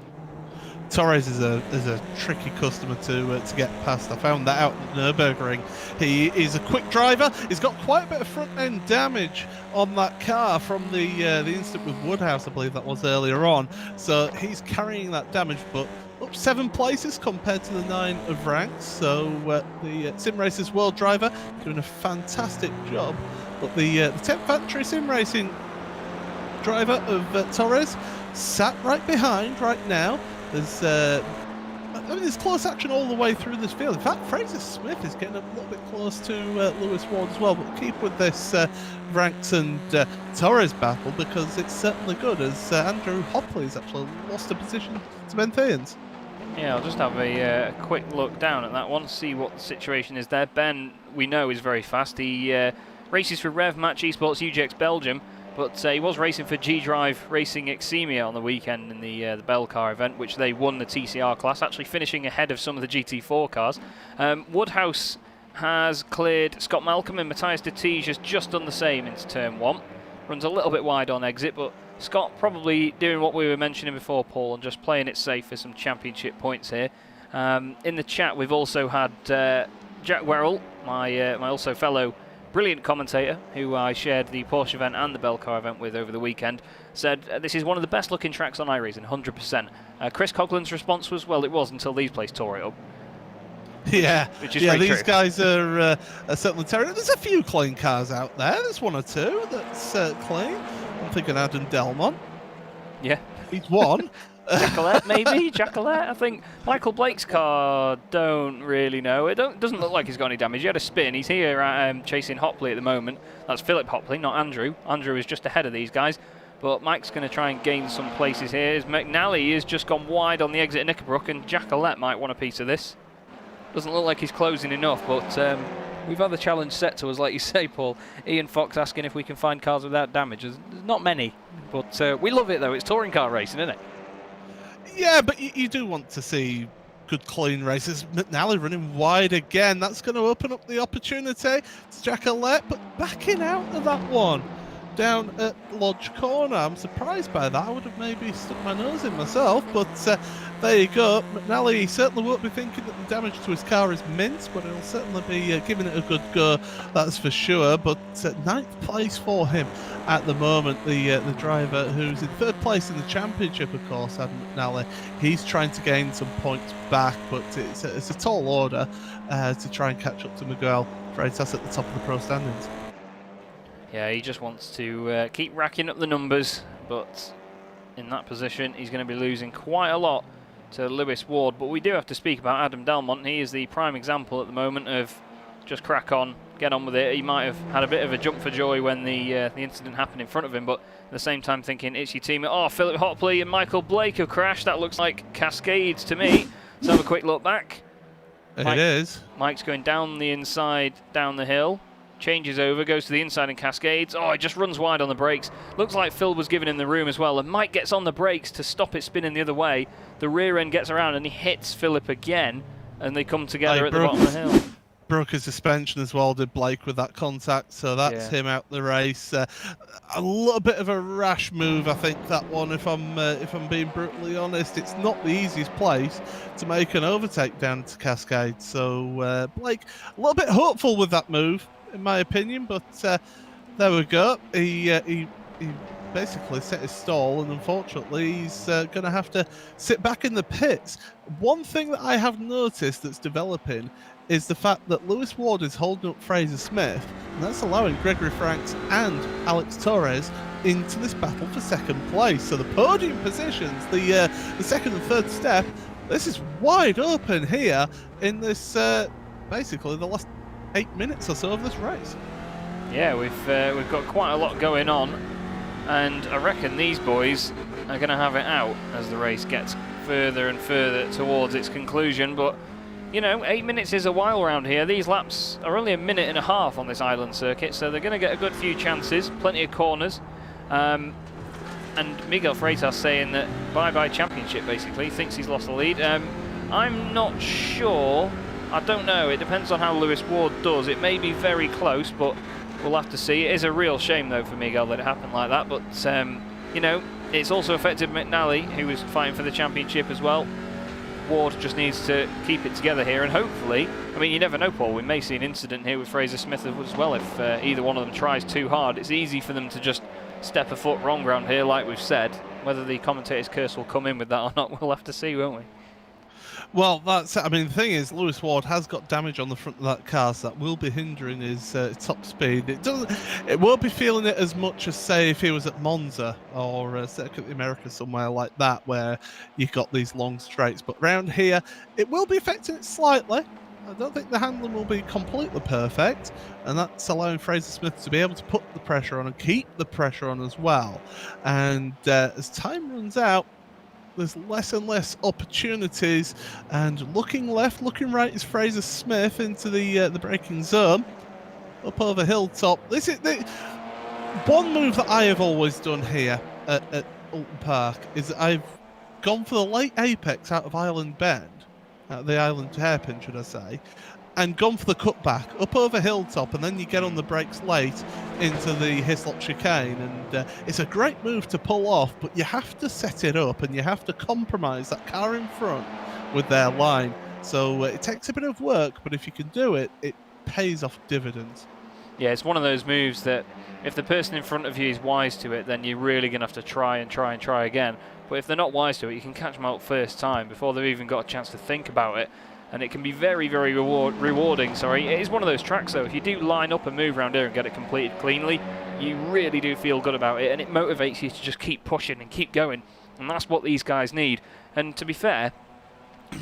Torres is a tricky customer to get past. I found that out at Nürburgring. He is a quick driver. He's got quite a bit of front end damage on that car from the incident with Woodhouse, I believe that was earlier on. So he's carrying that damage, but up 7 places compared to the 9 of Ranks. So the Simracersworld driver doing a fantastic job. But the 10th Factory Sim Racing driver of Torres sat right behind right now. There's close action all the way through this field. In fact, Fraser Smith is getting a little bit close to Lewis Ward as well. But keep with this Ranks and Torres battle, because it's certainly good, as Andrew Hopley's actually lost a position to Ben Thiens. Yeah, I'll just have a quick look down at that one, see what the situation is there. Ben, we know, is very fast. He races for Rev Match Esports UGX Belgium, but he was racing for G-Drive Racing Exemia on the weekend in the Bell Car event, which they won the TCR class, actually finishing ahead of some of the GT4 cars. Woodhouse has cleared Scott Malcolm, and Matthias Dettige has just done the same into turn 1. Runs a little bit wide on exit, but Scott probably doing what we were mentioning before, Paul, and just playing it safe for some championship points here. In the chat, we've also had Jack Werrell, my also fellow brilliant commentator, who I shared the Porsche event and the Bell Car event with over the weekend, said this is one of the best looking tracks on iRacing, 100%. Chris Coughlin's response was, well, it was until these plays tore it up. Yeah, which is these true. guys are certainly tearing. There's a few clean cars out there. There's 1 or 2 that's clean. I'm thinking Adam Delmont. Yeah. He's one. Jackalette, maybe? Jackalette, I think. Michael Blake's car, don't really know. It doesn't look like he's got any damage. He had a spin. He's here chasing Hopley at the moment. That's Philip Hopley, not Andrew. Andrew is just ahead of these guys. But Mike's going to try and gain some places here. As McNally has just gone wide on the exit of Knickerbrook, and Jackalette might want a piece of this. Doesn't look like he's closing enough, but we've had the challenge set to us, like you say, Paul. Ian Fox asking if we can find cars without damage. There's not many, but we love it, though. It's touring car racing, isn't it? Yeah, but you do want to see good, clean races. McNally running wide again. That's going to open up the opportunity to Jackalette, but backing out of that one down at Lodge Corner. I'm surprised by that. I would have maybe stuck my nose in myself, but there you go. McNally certainly won't be thinking that the damage to his car is mint, but he'll certainly be giving it a good go, that's for sure. But 9th place for him at the moment. The driver who's in 3rd place in the championship, of course, Adam McNally. He's trying to gain some points back, but it's a tall order to try and catch up to Miguel Freitas at the top of the pro standings. Yeah, he just wants to keep racking up the numbers, but in that position he's going to be losing quite a lot to Lewis Ward. But we do have to speak about Adam Delmont. He is the prime example at the moment of just crack on, get on with it. He might have had a bit of a jump for joy when the incident happened in front of him, but at the same time thinking, it's your team. Oh, Philip Hopley and Michael Blake have crashed. That looks like Cascades to me. Let's have a quick look back. It is. Mike's going down the inside, down the hill. Changes over, goes to the inside and cascades. Oh, it just runs wide on the brakes. Looks like Phil was giving him the room as well. And Mike gets on the brakes to stop it spinning the other way. The rear end gets around and he hits Philip again. And they come together at the bottom of the hill. Broke his suspension as well, did Blake, with that contact. So that's him out the race. A little bit of a rash move, I think, that one, if I'm being brutally honest. It's not the easiest place to make an overtake down to Cascade. So Blake, a little bit hopeful with that move, in my opinion, but there we go. He basically set his stall, and unfortunately he's going to have to sit back in the pits. One thing that I have noticed that's developing is the fact that Lewis Ward is holding up Fraser Smith, and that's allowing Gregory Franks and Alex Torres into this battle for 2nd place. So the podium positions, the 2nd and 3rd step, this is wide open here in this basically the last 8 minutes or so of this race. Yeah, we've got quite a lot going on, and I reckon these boys are going to have it out as the race gets further and further towards its conclusion. But you know, 8 minutes is a while around here. These laps are only a minute and a half on this island circuit, so they're going to get a good few chances, plenty of corners. And Miguel Freitas saying that bye-bye championship, basically. He thinks he's lost the lead. I'm not sure. I don't know. It depends on how Lewis Ward does. It may be very close, but we'll have to see. It is a real shame, though, for Miguel that it happened like that. But, you know, it's also affected McNally, who was fighting for the championship as well. Ward just needs to keep it together here, and hopefully, I mean, you never know, Paul, we may see an incident here with Fraser Smith as well if either one of them tries too hard. It's easy for them to just step a foot wrong round here, like we've said. Whether the commentator's curse will come in with that or not, we'll have to see, won't we? Well, I mean, the thing is, Lewis Ward has got damage on the front of that car, so that will be hindering his top speed. It won't be feeling it as much as, say, if he was at Monza or Circuit America, somewhere like that, where you've got these long straights. But round here, it will be affecting it slightly. I don't think the handling will be completely perfect, and that's allowing Fraser Smith to be able to put the pressure on and keep the pressure on as well. And as time runs out, there's less and less opportunities, and looking left, looking right is Fraser Smith into the braking zone, up over Hilltop. This is the one move that I have always done here at Oulton Park, is I've gone for the late apex out of Island Bend, the island hairpin, should I say, and gone for the cutback up over Hilltop, and then you get on the brakes late into the Hislop chicane, and it's a great move to pull off, but you have to set it up and you have to compromise that car in front with their line. So it takes a bit of work, but if you can do it, it pays off dividends. Yeah, it's one of those moves that if the person in front of you is wise to it, then you're really going to have to try again. But if they're not wise to it, you can catch them out first time before they've even got a chance to think about it. And it can be very, very rewarding. It is one of those tracks, though. If you do line up and move around here and get it completed cleanly, you really do feel good about it, and it motivates you to just keep pushing and keep going. And that's what these guys need. And to be fair,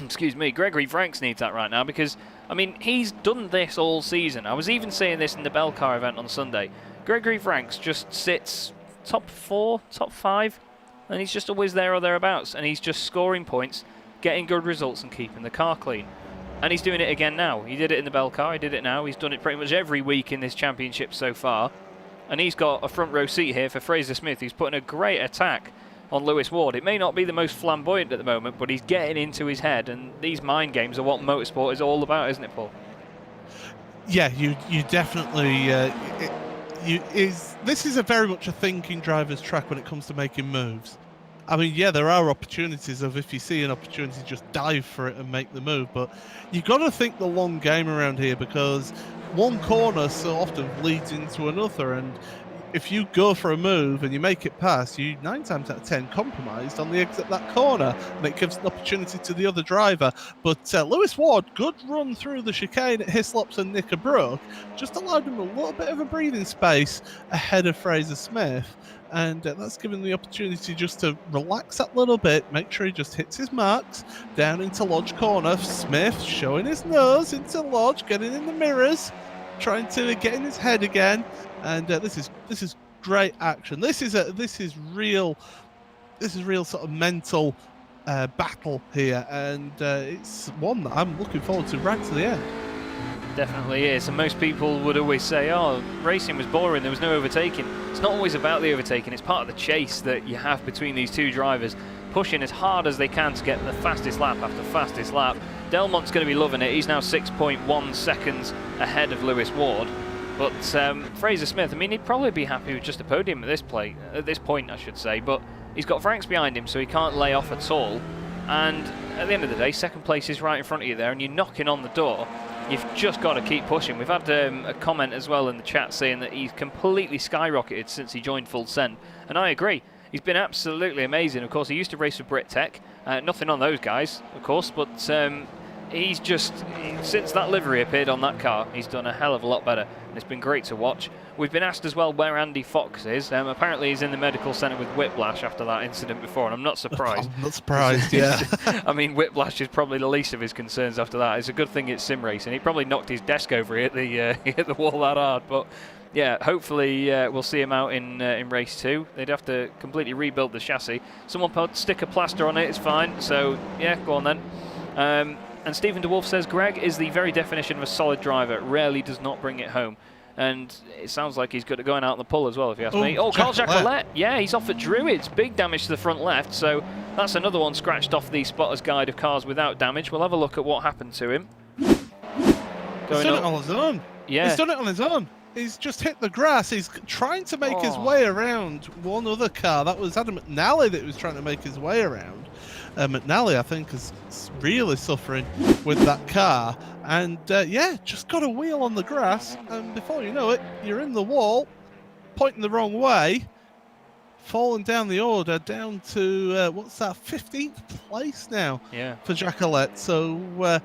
excuse me, Gregory Franks needs that right now because, I mean, he's done this all season. I was even saying this in the Bell Car event on Sunday. Gregory Franks just sits top 4, top 5, and he's just always there or thereabouts. And he's just scoring points, getting good results and keeping the car clean. And he's doing it again now. He did it in the Bell Car, he did it now. He's done it pretty much every week in this championship so far. And he's got a front row seat here for Fraser Smith, who's putting a great attack on Lewis Ward. It may not be the most flamboyant at the moment, but he's getting into his head, and these mind games are what motorsport is all about, isn't it, Paul? Yeah, you definitely... this is a very much a thinking driver's track when it comes to making moves. I mean, yeah, there are opportunities of if you see an opportunity, just dive for it and make the move. But you've got to think the long game around here because one corner so often leads into another. And if you go for a move and you make it past, you 9 times out of 10 compromised on the exit that corner. And it gives an opportunity to the other driver. But Lewis Ward, good run through the chicane at Hislops and Knickerbrook, just allowed him a little bit of a breathing space ahead of Fraser Smith. And that's given the opportunity just to relax that little bit, make sure he just hits his marks down into Lodge corner. Smith showing his nose into Lodge, getting in the mirrors, trying to get in his head again. And this is great action. This is real sort of mental battle here, and it's one that I'm looking forward to right to the end. Definitely is, and most people would always say, oh, racing was boring, there was no overtaking. It's not always about the overtaking, it's part of the chase that you have between these two drivers, pushing as hard as they can to get the fastest lap after fastest lap. Delmont's going to be loving it. He's now 6.1 seconds ahead of Lewis Ward. But Fraser Smith, I mean, he'd probably be happy with just a podium at this point, I should say, but he's got Franks behind him, so he can't lay off at all. And at the end of the day, second place is right in front of you there, and you're knocking on the door. You've just got to keep pushing. We've had a comment as well in the chat saying that he's completely skyrocketed since he joined Full Send, and I agree. He's been absolutely amazing. Of course, he used to race for Brit Tech. Nothing on those guys, of course, but he's just, since that livery appeared on that car, he's done a hell of a lot better, and it's been great to watch. We've been asked as well where Andy Fox is. Apparently he's in the medical centre with whiplash after that incident before, and I'm not surprised. I'm not surprised, yeah. I mean, whiplash is probably the least of his concerns after that. It's a good thing it's sim racing. He probably knocked his desk over, he hit the wall that hard, but yeah, hopefully we'll see him out in race 2. They'd have to completely rebuild the chassis. Someone put sticker plaster on it, it's fine, so yeah, go on then. And Stephen DeWolf says, Greg is the very definition of a solid driver, rarely does not bring it home. And it sounds like he's good at going out on the pull as well, if you ask me. Oh, Carl Jacquelet. Yeah, he's off at Druids. Big damage to the front left, so that's another one scratched off the spotter's guide of cars without damage. We'll have a look at what happened to him. He's done it on his own. Yeah. He's done it on his own. He's just hit the grass. He's trying to make his way around one other car. That was Adam McNally that was trying to make his way around. McNally, I think, is really suffering with that car. And, yeah, just got a wheel on the grass. And before you know it, you're in the wall, pointing the wrong way, falling down the order, down to, what's that, 15th place now for Jacquelet. So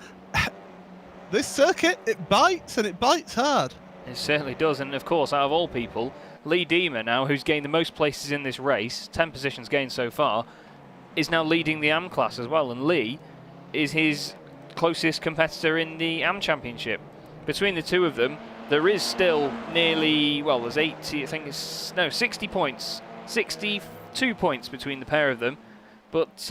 this circuit, it bites, and it bites hard. It certainly does. And, of course, out of all people, Lee Deemer now, who's gained the most places in this race, 10 positions gained so far, is now leading the AM class as well, and Lee is his closest competitor in the AM Championship. Between the two of them, there is still nearly, well, there's 80, I think it's, no, 60 points, 62 points between the pair of them. But,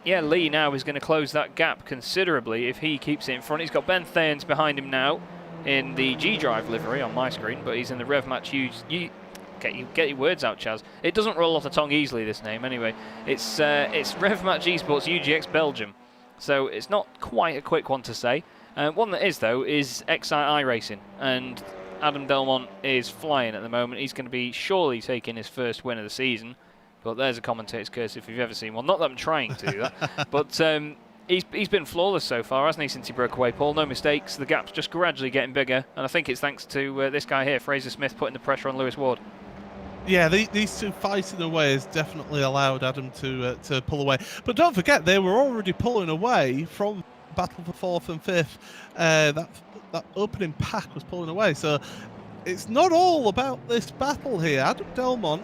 yeah, Lee now is going to close that gap considerably if he keeps it in front. He's got Ben Thanes behind him now in the G-Drive livery on my screen, but he's in the Rev Match Get your words out, Chaz. It doesn't roll off the tongue easily, this name, anyway. It's Rev Match Esports UGX Belgium, so it's not quite a quick one to say. One that is, though, is XI Racing, and Adam Delmont is flying at the moment. He's going to be surely taking his first win of the season, but there's a commentator's curse if you've ever seen one. Not that I'm trying to do that, but he's been flawless so far, hasn't he, since he broke away, Paul? No mistakes. The gap's just gradually getting bigger, and I think it's thanks to this guy here, Fraser Smith, putting the pressure on Lewis Ward. Yeah, these two fighting away has definitely allowed Adam to pull away. But don't forget, they were already pulling away from battle for 4th and 5th. That opening pack was pulling away. So it's not all about this battle here. Adam Delmont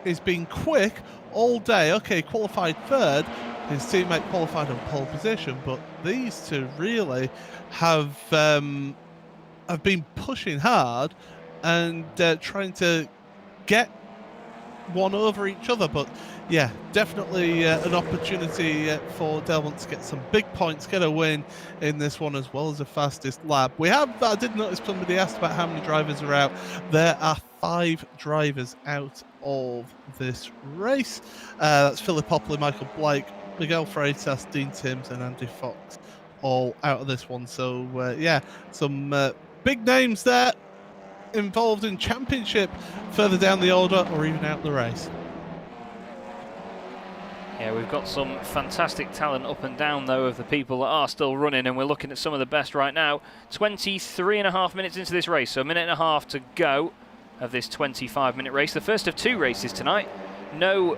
is being quick all day. Okay, qualified third. His teammate qualified on pole position, but these two really have been pushing hard and trying to get one over each other. But yeah, definitely an opportunity for Delmont to get some big points, get a win in this one, as well as the fastest lap. I did notice somebody asked about how many drivers are out. There are 5 drivers out of this race. That's Philip Hopley, Michael Blake, Miguel Freitas, Dean Timms and Andy Fox, all out of this one. So yeah, some big names there involved in championship further down the order or even out the race. Yeah, we've got some fantastic talent up and down, though, of the people that are still running, and we're looking at some of the best right now. 23.5 minutes into this race, so a minute and a half to go of this 25-minute race. The first of 2 races tonight. No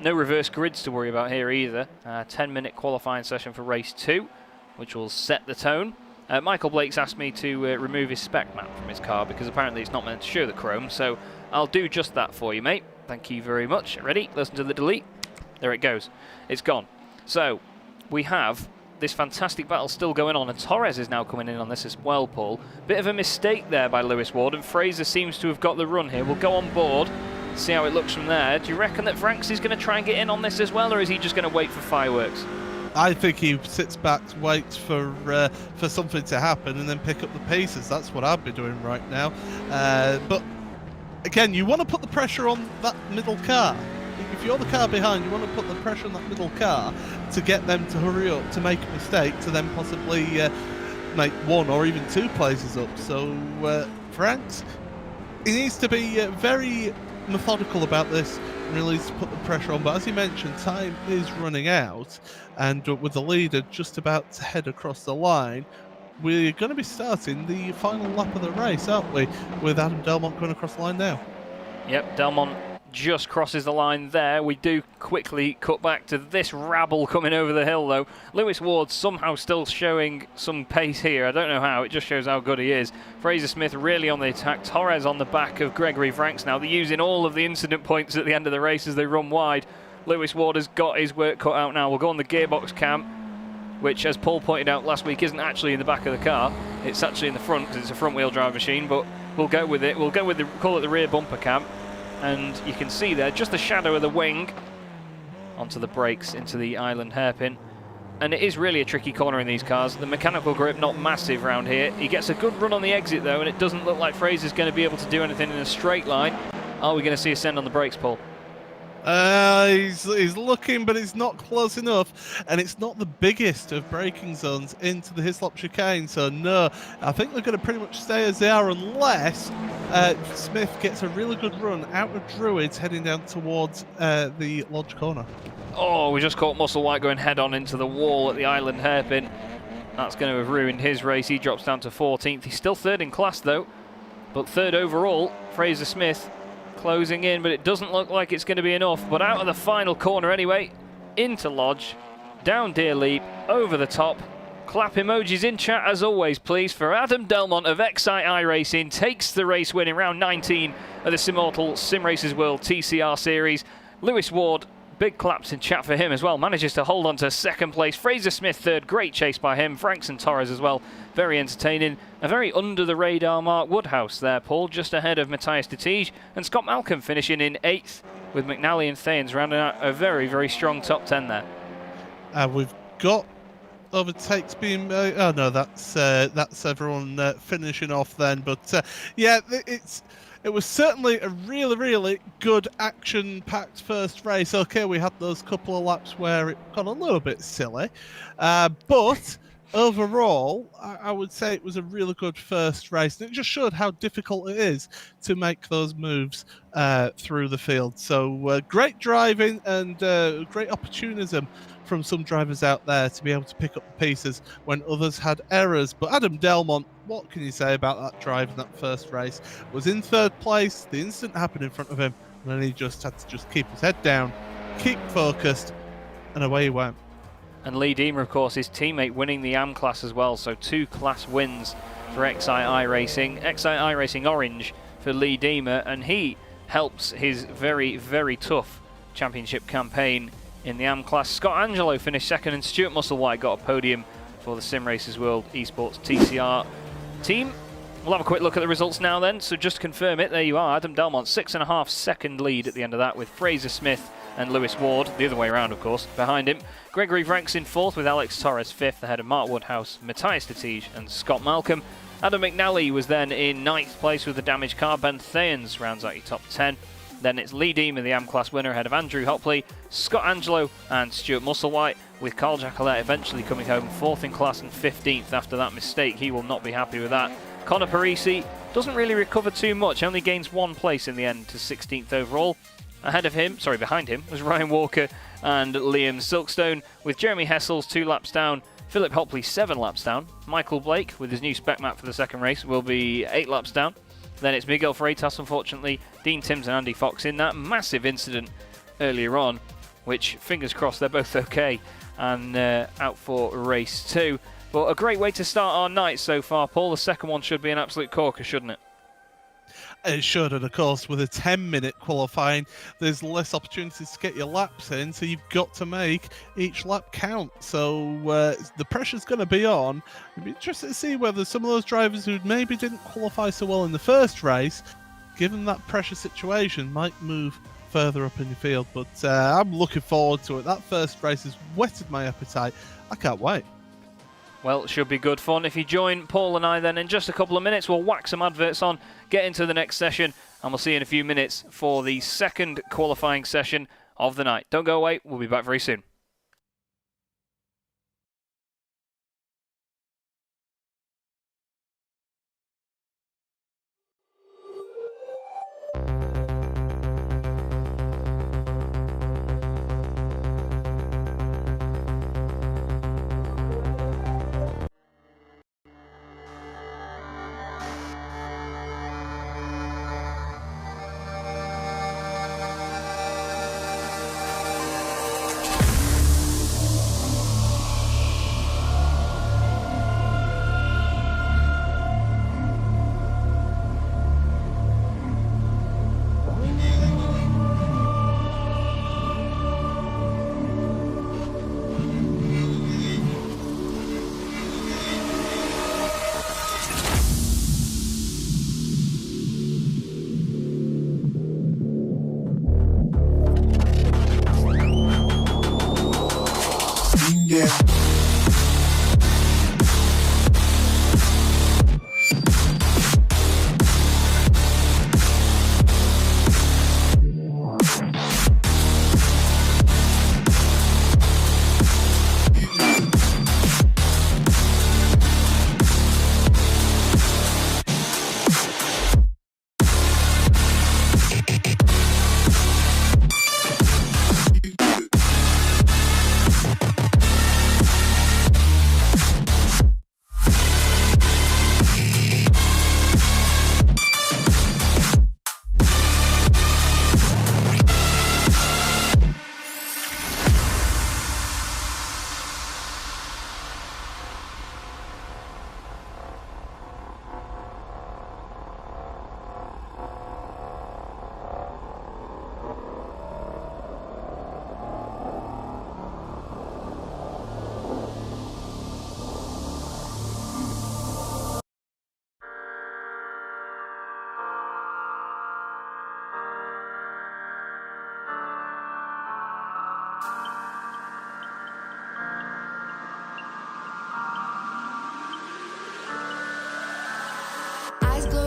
reverse grids to worry about here either. 10-minute qualifying session for race 2, which will set the tone. Michael Blake's asked me to remove his spec map from his car because apparently it's not meant to show the chrome, so I'll do just that for you, mate. Thank you very much. Ready? Listen to the delete. There it goes. It's gone. So we have this fantastic battle still going on, and Torres is now coming in on this as well, Paul. Bit of a mistake there by Lewis Ward, and Fraser seems to have got the run here. We'll go on board, see how it looks from there. Do you reckon that Franks is going to try and get in on this as well, or is he just going to wait for fireworks? I think he sits back, waits for something to happen, and then pick up the pieces. That's what I'd be doing right now. But again, you want to put the pressure on that middle car. If you're the car behind, you want to put the pressure on that middle car to get them to hurry up, to make a mistake, to then possibly make 1 or even 2 places up. So Franks, he needs to be very methodical about this and really needs to put the pressure on. But as you mentioned, time is running out, and with the leader just about to head across the line, we're going to be starting the final lap of the race, aren't we? With Adam Delmont going across the line now. Yep, Delmont just crosses the line there. We do quickly cut back to this rabble coming over the hill, though. Lewis Ward somehow still showing some pace here. I don't know how. It just shows how good he is. Fraser Smith really on the attack. Torres on the back of Gregory Franks now. They're using all of the incident points at the end of the race as they run wide. Lewis Ward has got his work cut out now. We'll go on the gearbox cam, which, as Paul pointed out last week, isn't actually in the back of the car. It's actually in the front because it's a front-wheel drive machine, but we'll go with it. We'll go with call it the rear bumper cam. And you can see there just the shadow of the wing onto the brakes into the island hairpin. And it is really a tricky corner in these cars. The mechanical grip not massive around here. He gets a good run on the exit though, and it doesn't look like Fraser's going to be able to do anything in a straight line. Are we going to see a send on the brakes, Paul? He's looking, but it's not close enough, and it's not the biggest of braking zones into the Hislop chicane, so no, I think they're going to pretty much stay as they are unless Smith gets a really good run out of Druids heading down towards the Lodge corner. Oh, we just caught Musselwhite going head on into the wall at the island hairpin. That's going to have ruined his race. He drops down to 14th. He's still 3rd in class though, but 3rd overall. Fraser Smith closing in, but it doesn't look like it's going to be enough. But out of the final corner anyway, into Lodge, down Deer Leap, over the top. Clap emojis in chat as always, please, for Adam Delmont of Excite iRacing. Takes the race win in round 19 of the Simortal Simracersworld TCR series. Lewis Ward, big claps in chat for him as well. Manages to hold on to 2nd place. Fraser Smith 3rd, great chase by him. Franks and Torres as well, very entertaining. A very under-the-radar Mark Woodhouse there, Paul, just ahead of Matthias de Tige. And Scott Malcolm finishing in 8th, with McNally and Thanes rounding out a very, very strong top 10 there. We've got overtakes being... oh no, that's everyone finishing off then. But yeah, it was certainly a really, really good action-packed first race. Okay, we had those couple of laps where it got a little bit silly, but overall, I would say it was a really good first race, and it just showed how difficult it is to make those moves through the field. So great driving and great opportunism from some drivers out there to be able to pick up the pieces when others had errors. But Adam Delmont, what can you say about that drive in that first race? Was in 3rd place, the incident happened in front of him, and then he just had to keep his head down, keep focused, and away he went. And Lee Deemer, of course, his teammate winning the AM class as well, so 2 class wins for Excite iRacing. Excite iRacing orange for Lee Deemer, and he helps his very, very tough championship campaign in the AM class. Scott Angelo finished second, and Stuart Musselwhite got a podium for the Simracersworld Esports TCR team. We'll have a quick look at the results now then. So just to confirm it, there you are. Adam Delmont, 6.5 second lead at the end of that, with Fraser Smith and Lewis Ward, the other way around of course, behind him. Gregory Franks in 4th, with Alex Torres 5th, ahead of Mark Woodhouse, Matthias Tatige and Scott Malcolm. Adam McNally was then in 9th place with the damaged car. Ben Thayens rounds out your top 10. Then it's Lee Deemer, the AM class winner, ahead of Andrew Hopley, Scott Angelo and Stuart Musselwhite, with Carl Jacquelet eventually coming home 4th in class and 15th after that mistake. He will not be happy with that. Connor Parisi doesn't really recover too much, only gains 1 place in the end to 16th overall. Behind him was Ryan Walker and Liam Silkstone, with Jeremy Hessels 2 laps down, Philip Hopley 7 laps down. Michael Blake, with his new spec map for the second race, will be 8 laps down. Then it's Miguel Freitas, unfortunately, Dean Timms and Andy Fox in that massive incident earlier on, which, fingers crossed, they're both okay and out for race 2. But a great way to start our night so far, Paul. The second one should be an absolute corker, shouldn't it? It should, and of course, with a 10-minute qualifying, there's less opportunities to get your laps in, so you've got to make each lap count. So the pressure's going to be on. It'd be interesting to see whether some of those drivers who maybe didn't qualify so well in the first race, given that pressure situation, might move further up in the field. But I'm looking forward to it. That first race has whetted my appetite. I can't wait. Well, it should be good fun. If you join Paul and I then in just a couple of minutes, we'll whack some adverts on, get into the next session, and we'll see you in a few minutes for the second qualifying session of the night. Don't go away, we'll be back very soon.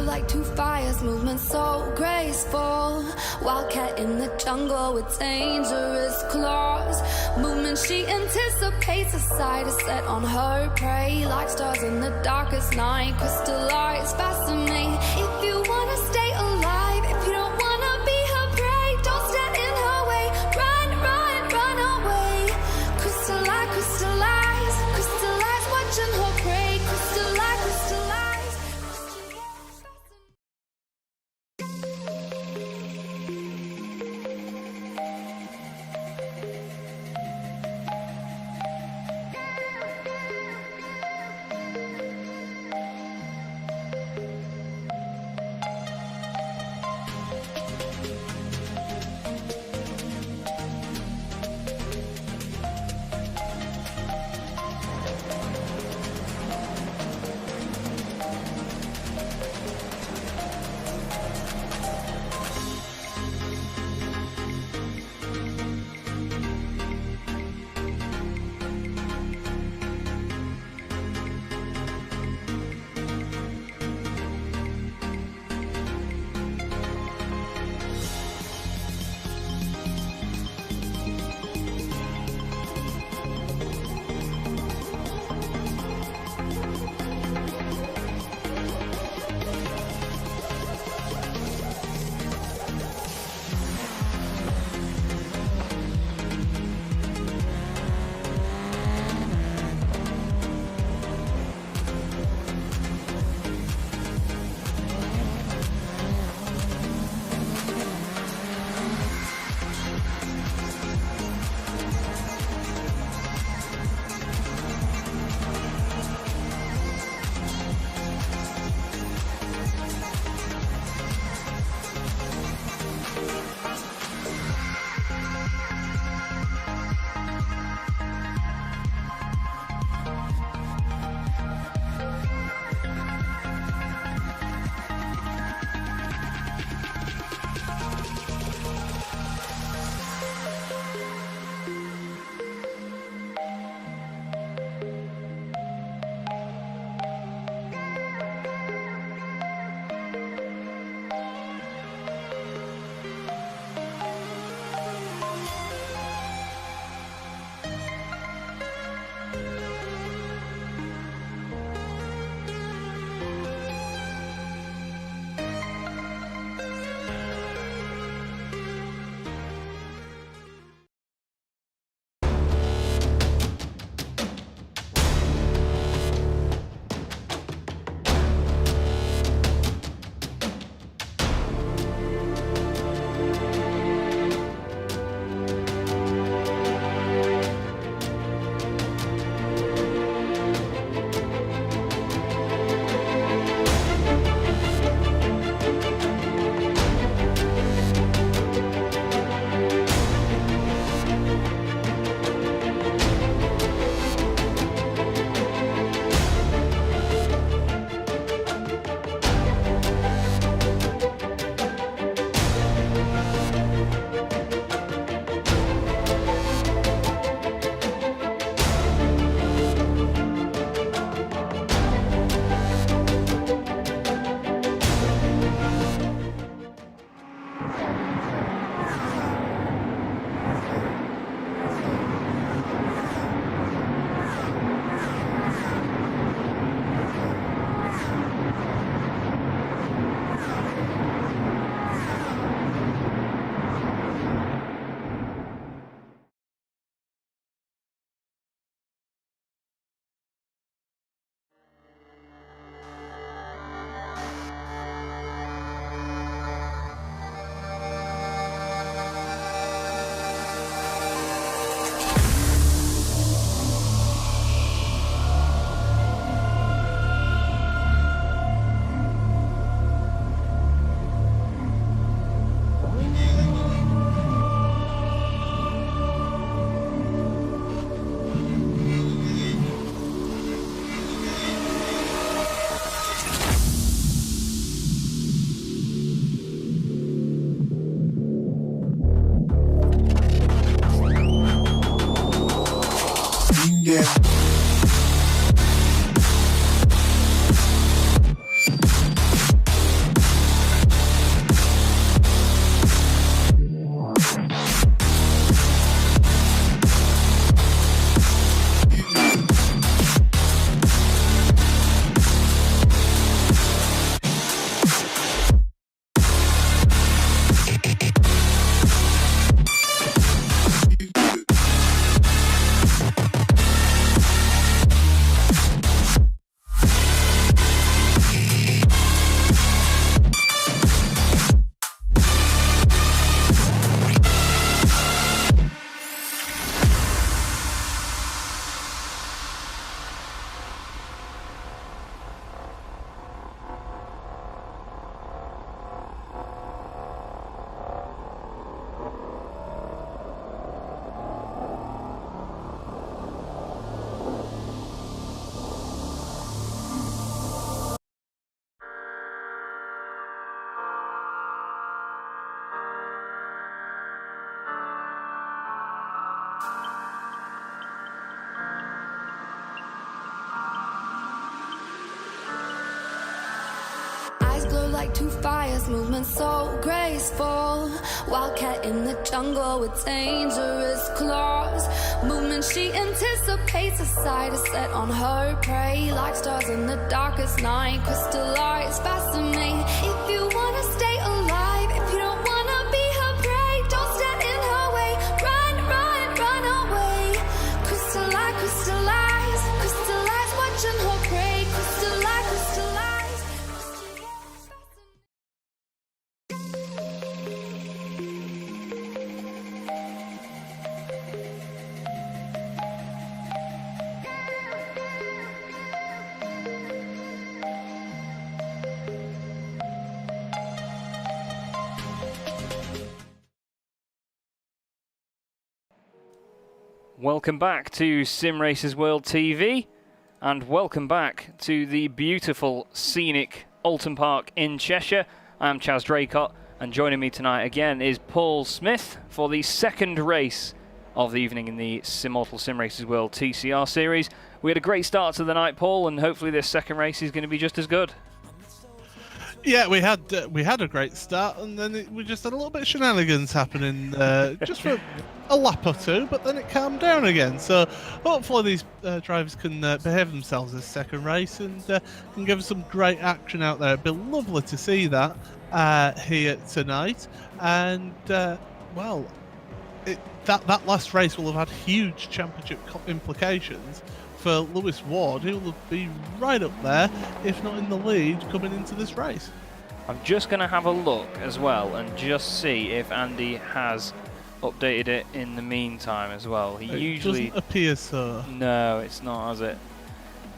Like two fires, movement so graceful. Wildcat in the jungle with dangerous claws. Movement she anticipates, a sight is set on her prey. Like stars in the darkest night, crystallize, fascinate. If you wanna stay alive, if you don't wanna be her prey, don't stand in her way. Run, run, run away. Crystallize, crystallize, crystallize, watching her prey. Crystallize, crystallize. eyes glow like two fires, movement so graceful. Wildcat in the jungle with dangerous claws. Movement she anticipates, a sight is set on her prey. Like stars in the darkest night, crystallize, fascinate. If you wanna stay alive, if you don't wanna be her prey, don't stand in her way. Run, run, run away. Crystallize, crystallize, crystallize, watching her prey. Crystallize, crystallize, crystallize, fascinate. Welcome back to Simracersworld TV, and welcome back to the beautiful, scenic Oulton Park in Cheshire. I'm Chaz Draycott, and joining me tonight again is Paul Smith for the second race of the evening in the Immortal Simracersworld TCR series. We had a great start to the night, Paul, and hopefully this second race is going to be just as good. Yeah, we had a great start, and then we just had a little bit of shenanigans happening just for a lap or two, but then it calmed down again. So hopefully these drivers can behave themselves this second race and can give us some great action out there. It'd be lovely to see that here tonight. And well, that last race will have had huge championship implications for Lewis Ward, who will be right up there, if not in the lead, coming into this race. I'm just going to have a look as well and just see if Andy has updated it in the meantime as well. He usually doesn't appear so. No, it's not, has it?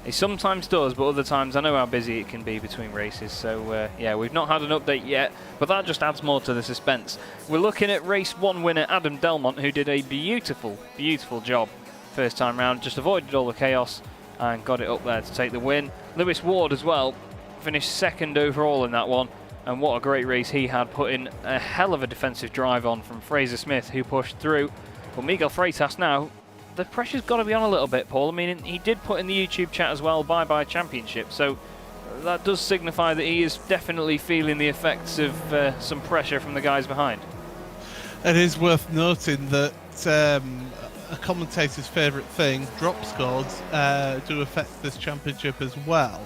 He sometimes does, but other times I know how busy it can be between races. So yeah, we've not had an update yet, but that just adds more to the suspense. We're looking at race 1 winner Adam Delmont, who did a beautiful, beautiful job first time round, just avoided all the chaos and got it up there to take the win. Lewis Ward as well finished second overall in that one, and what a great race he had, putting a hell of a defensive drive on from Fraser Smith, who pushed through. But Miguel Freitas now, the pressure's got to be on a little bit, Paul. I mean, he did put in the YouTube chat as well, bye-bye championship, so that does signify that he is definitely feeling the effects of some pressure from the guys behind. It is worth noting that a commentator's favourite thing, drop scores, do affect this championship as well.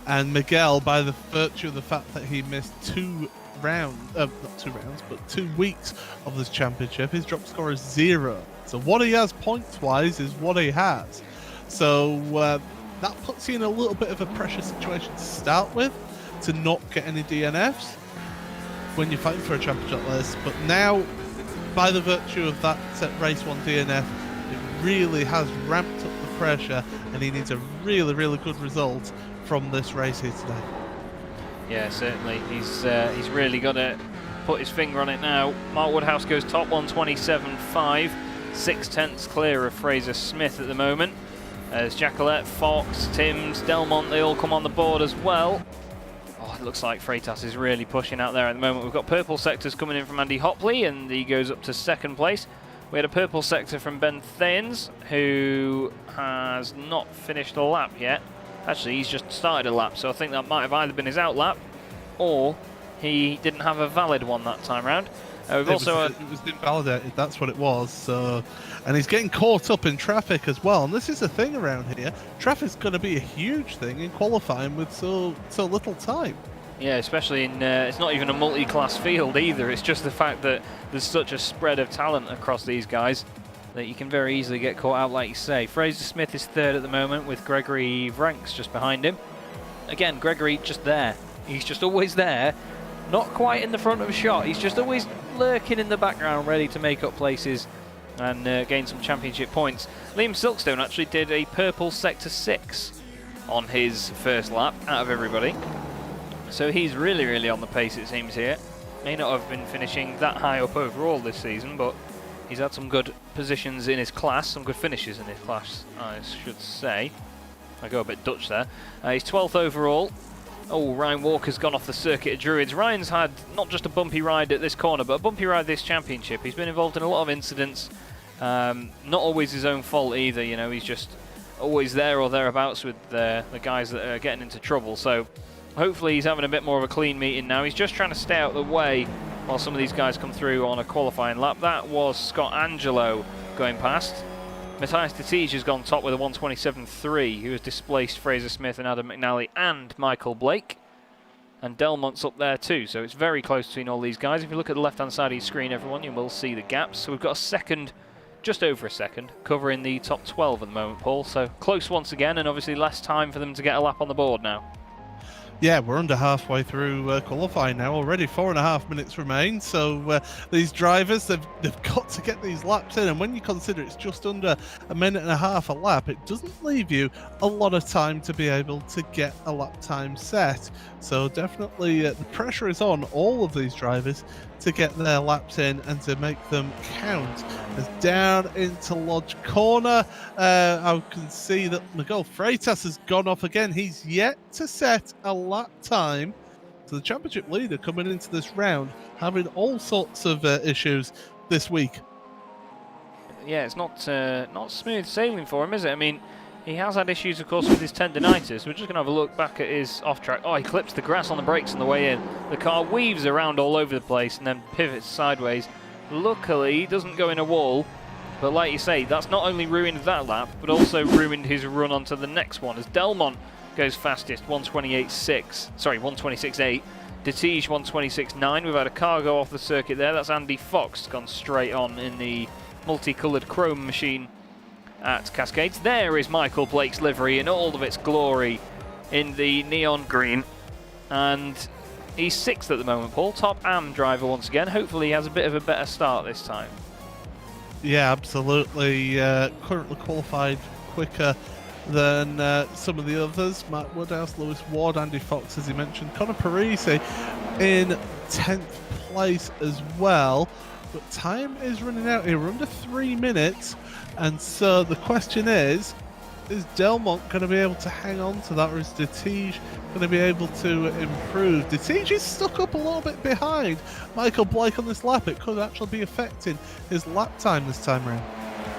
And Miguel, by the virtue of the fact that he missed 2 rounds, not 2 rounds, but 2 weeks of this championship, his drop score is 0. So what he has points-wise is what he has. So that puts you in a little bit of a pressure situation to start with, to not get any DNFs when you're fighting for a championship list. But now, by the virtue of that race 1 DNF, it really has ramped up the pressure, and he needs a really, really good result from this race here today. Yeah, certainly. He's really got to put his finger on it now. Mark Woodhouse goes top 127.5, 6/10 clear of Fraser Smith at the moment. As Jacqueline, Fox, Timms, Delmont, they all come on the board as well. Oh, it looks like Freitas is really pushing out there at the moment. We've got purple sectors coming in from Andy Hopley, and he goes up to second place. We had a purple sector from Ben Thanes, who has not finished a lap yet. Actually, he's just started a lap, so I think that might have either been his out lap, or he didn't have a valid one that time round. We've it was invalidated, that's what it was. So, and he's getting caught up in traffic as well. And this is the thing around here. Traffic's going to be a huge thing in qualifying with so little time. Yeah, especially in, it's not even a multi-class field either. It's just the fact that there's such a spread of talent across these guys that you can very easily get caught out, like you say. Fraser Smith is third at the moment, with Gregory Vranks just behind him. Again, Gregory just there. He's just always there. Not quite in the front of a shot. He's just always lurking in the background, ready to make up places and gain some championship points. Liam Silkstone actually did a purple sector 6 on his first lap out of everybody. So he's really, really on the pace, it seems, here. May not have been finishing that high up overall this season, but he's had some good positions in his class, some good finishes in his class, I should say. I go a bit Dutch there. He's 12th overall. Oh, Ryan Walker's gone off the circuit of Druids. Ryan's had not just a bumpy ride at this corner, but a bumpy ride this championship. He's been involved in a lot of incidents. Not always his own fault either, you know, he's just always there or thereabouts with the guys that are getting into trouble. So hopefully he's having a bit more of a clean meeting now. He's just trying to stay out of the way while some of these guys come through on a qualifying lap. That was Scott Angelo going past. Matthias Dettige has gone top with a 127.3, who has displaced Fraser Smith and Adam McNally and Michael Blake. And Delmont's up there too, so it's very close between all these guys. If you look at the left-hand side of your screen, everyone, you will see the gaps. So we've got a second, just over a second, covering the top 12 at the moment, Paul. So close once again, and obviously less time for them to get a lap on the board now. Yeah, we're under halfway through qualifying now already. 4.5 minutes remain. So these drivers, they've got to get these laps in. And when you consider it's just under a minute and a half a lap, it doesn't leave you a lot of time to be able to get a lap time set. So definitely the pressure is on all of these drivers to get their laps in and to make them count. As down into Lodge Corner, I can see that Miguel Freitas has gone off again. He's yet to set a lap time. So the championship leader coming into this round having all sorts of issues this week. Yeah, it's not smooth sailing for him, is it? I mean, he has had issues, of course, with his tendinitis. We're just going to have a look back at his off-track. Oh, he clips the grass on the brakes on the way in. The car weaves around all over the place and then pivots sideways. Luckily, he doesn't go in a wall. But like you say, that's not only ruined that lap, but also ruined his run onto the next one. As Delmont goes fastest, 126.8. Dettige 126.9. We've had a car go off the circuit there. That's Andy Fox, gone straight on in the multicoloured chrome machine at Cascades. There is Michael Blake's livery in all of its glory in the neon green, and he's 6th at the moment, Paul. Top AM driver once again. Hopefully he has a bit of a better start this time. Yeah, absolutely. Currently qualified quicker than some of the others. Matt Woodhouse, Lewis Ward, Andy Fox, as he mentioned. Conor Parisi in 10th place as well. But time is running out here. We're under 3 minutes. And so the question is Delmont going to be able to hang on to that, or is Dettige going to be able to improve? Dettige is stuck up a little bit behind Michael Blake on this lap. It could actually be affecting his lap time this time around.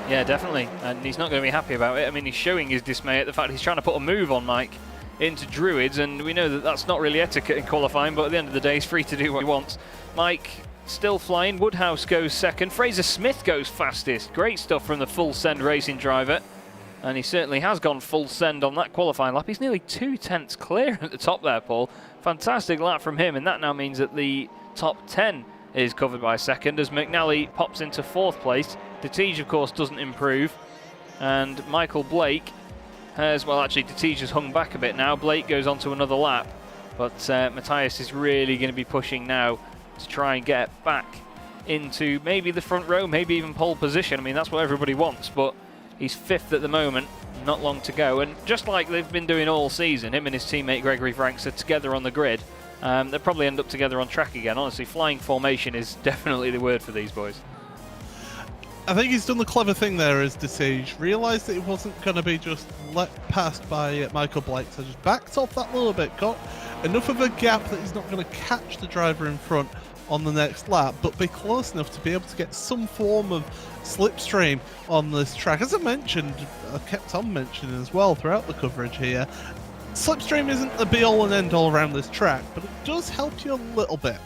Yeah, definitely. And he's not going to be happy about it. I mean, he's showing his dismay at the fact he's trying to put a move on Mike into Druids, and we know that that's not really etiquette in qualifying, but at the end of the day, he's free to do what he wants. Mike still flying. Woodhouse goes second. Fraser Smith goes fastest. Great stuff from the full send racing driver. And he certainly has gone full send on that qualifying lap. He's nearly 2/10 clear at the top there, Paul. Fantastic lap from him, and that now means that the top 10 is covered by second as McNally pops into 4th place. Dettige, of course, doesn't improve. And Michael Blake has, well, actually, Dettige has hung back a bit now. Blake goes on to another lap. But Matthias is really going to be pushing now to try and get back into maybe the front row, maybe even pole position. I mean, that's what everybody wants, but he's 5th at the moment, not long to go. And just like they've been doing all season, him and his teammate Gregory Franks are together on the grid. They'll probably end up together on track again. Honestly, flying formation is definitely the word for these boys. I think he's done the clever thing there as Dettige. Realised that he wasn't going to be just let past by Michael Blake, so just backed off that little bit, got enough of a gap that he's not going to catch the driver in front on the next lap, but be close enough to be able to get some form of slipstream on this track. As I mentioned, I kept on mentioning as well throughout the coverage here, slipstream isn't the be-all and end-all around this track, but it does help you a little bit.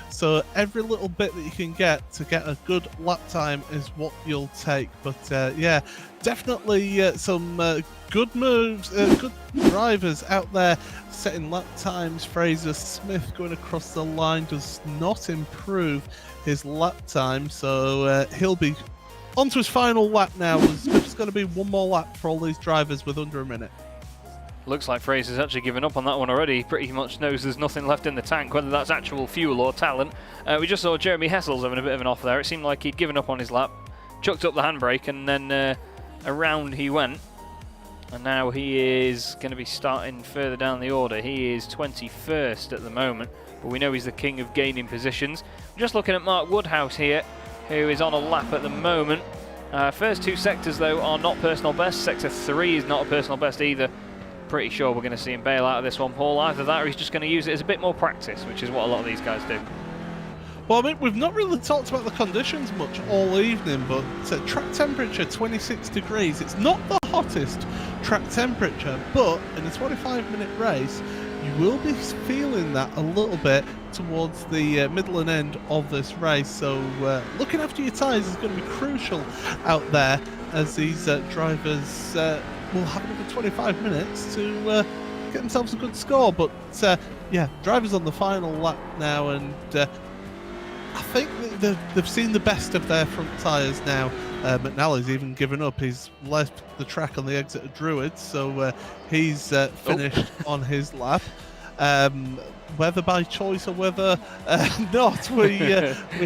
So every little bit that you can get to get a good lap time is what you'll take. But yeah, definitely some good moves, good drivers out there setting lap times. Fraser Smith going across the line does not improve his lap time, so he'll be onto his final lap now. There's just going to be one more lap for all these drivers with under a minute. Looks like Fraser's actually given up on that one already. He pretty much knows there's nothing left in the tank, whether that's actual fuel or talent. We just saw Jeremy Hessels having a bit of an off there. It seemed like he'd given up on his lap, chucked up the handbrake, and then around he went. And now he is going to be starting further down the order. He is 21st at the moment, but we know he's the king of gaining positions. Just looking at Mark Woodhouse here, who is on a lap at the moment. First 2 sectors, though, are not personal best. Sector 3 is not a personal best either. Pretty sure we're going to see him bail out of this one, Paul. Either that or he's just going to use it as a bit more practice, which is what a lot of these guys do. Well, I mean, we've not really talked about the conditions much all evening, but track temperature 26 degrees. It's not the hottest track temperature, but in a 25-minute race, you will be feeling that a little bit towards the middle and end of this race. So looking after your tyres is going to be crucial out there, as these drivers will have another 25 minutes to get themselves a good score. But yeah, drivers on the final lap now, and I think they've seen the best of their front tyres now. McNally's even given up. He's left the track on the exit of Druids, so he's finished on his lap. Whether by choice or whether not, we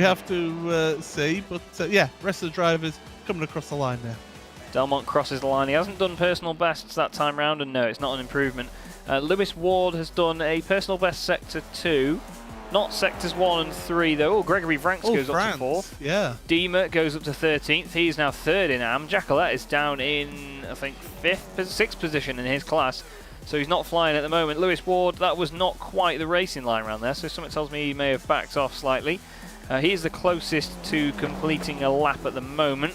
have to see. But yeah, rest of the drivers coming across the line now. Delmont crosses the line. He hasn't done personal bests that time round, and no, it's not an improvement. Lewis Ward has done a personal best sector 2. Not sectors 1 and 3 though. Oh, Gregory Vranks goes up to 4th. Yeah. Diemer goes up to 13th. He is now 3rd in AM. Jacqueline is down in, I think, 6th position in his class. So he's not flying at the moment. Lewis Ward, that was not quite the racing line around there. So something tells me he may have backed off slightly. He is the closest to completing a lap at the moment.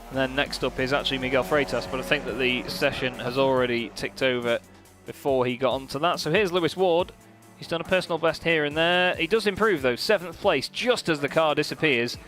And then next up is actually Miguel Freitas. But I think that the session has already ticked over before he got onto that. So here's Lewis Ward. He's done a personal best here and there. He does improve though, 7th place just as the car disappears,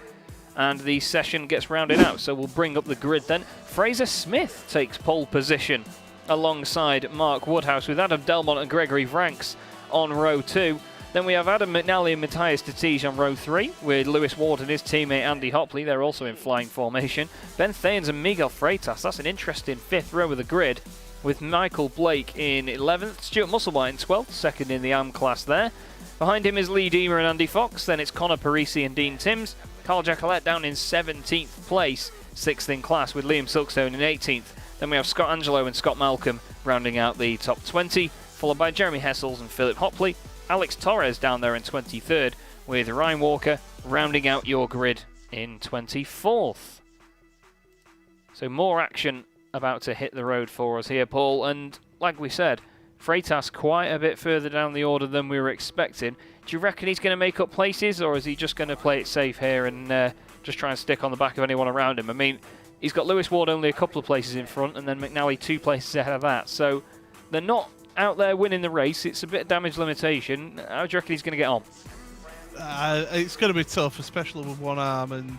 and the session gets rounded out. So we'll bring up the grid then. Fraser Smith takes pole position alongside Mark Woodhouse, with Adam Delmont and Gregory Vranks on row 2. Then we have Adam McNally and Matthias Tatij on row 3, with Lewis Ward and his teammate Andy Hopley. They're also in flying formation. Ben Thayens and Miguel Freitas. That's an interesting 5th row of the grid, with Michael Blake in 11th, Stuart Musselwhite in 12th, second in the AM class there. Behind him is Lee Deemer and Andy Fox, then it's Connor Parisi and Dean Timms. Carl Jacqueline down in 17th place, 6th in class, with Liam Silkstone in 18th. Then we have Scott Angelo and Scott Malcolm rounding out the top 20, followed by Jeremy Hessels and Philip Hopley. Alex Torres down there in 23rd, with Ryan Walker rounding out your grid in 24th. So more action about to hit the road for us here, Paul, and like we said, Freitas quite a bit further down the order than we were expecting. Do you reckon he's going to make up places, or is he just going to play it safe here and just try and stick on the back of anyone around him? I mean, he's got Lewis Ward only a couple of places in front, and then McNally 2 places ahead of that, so they're not out there winning the race. It's a bit of damage limitation. How do you reckon he's going to get on? It's going to be tough, especially with one arm, and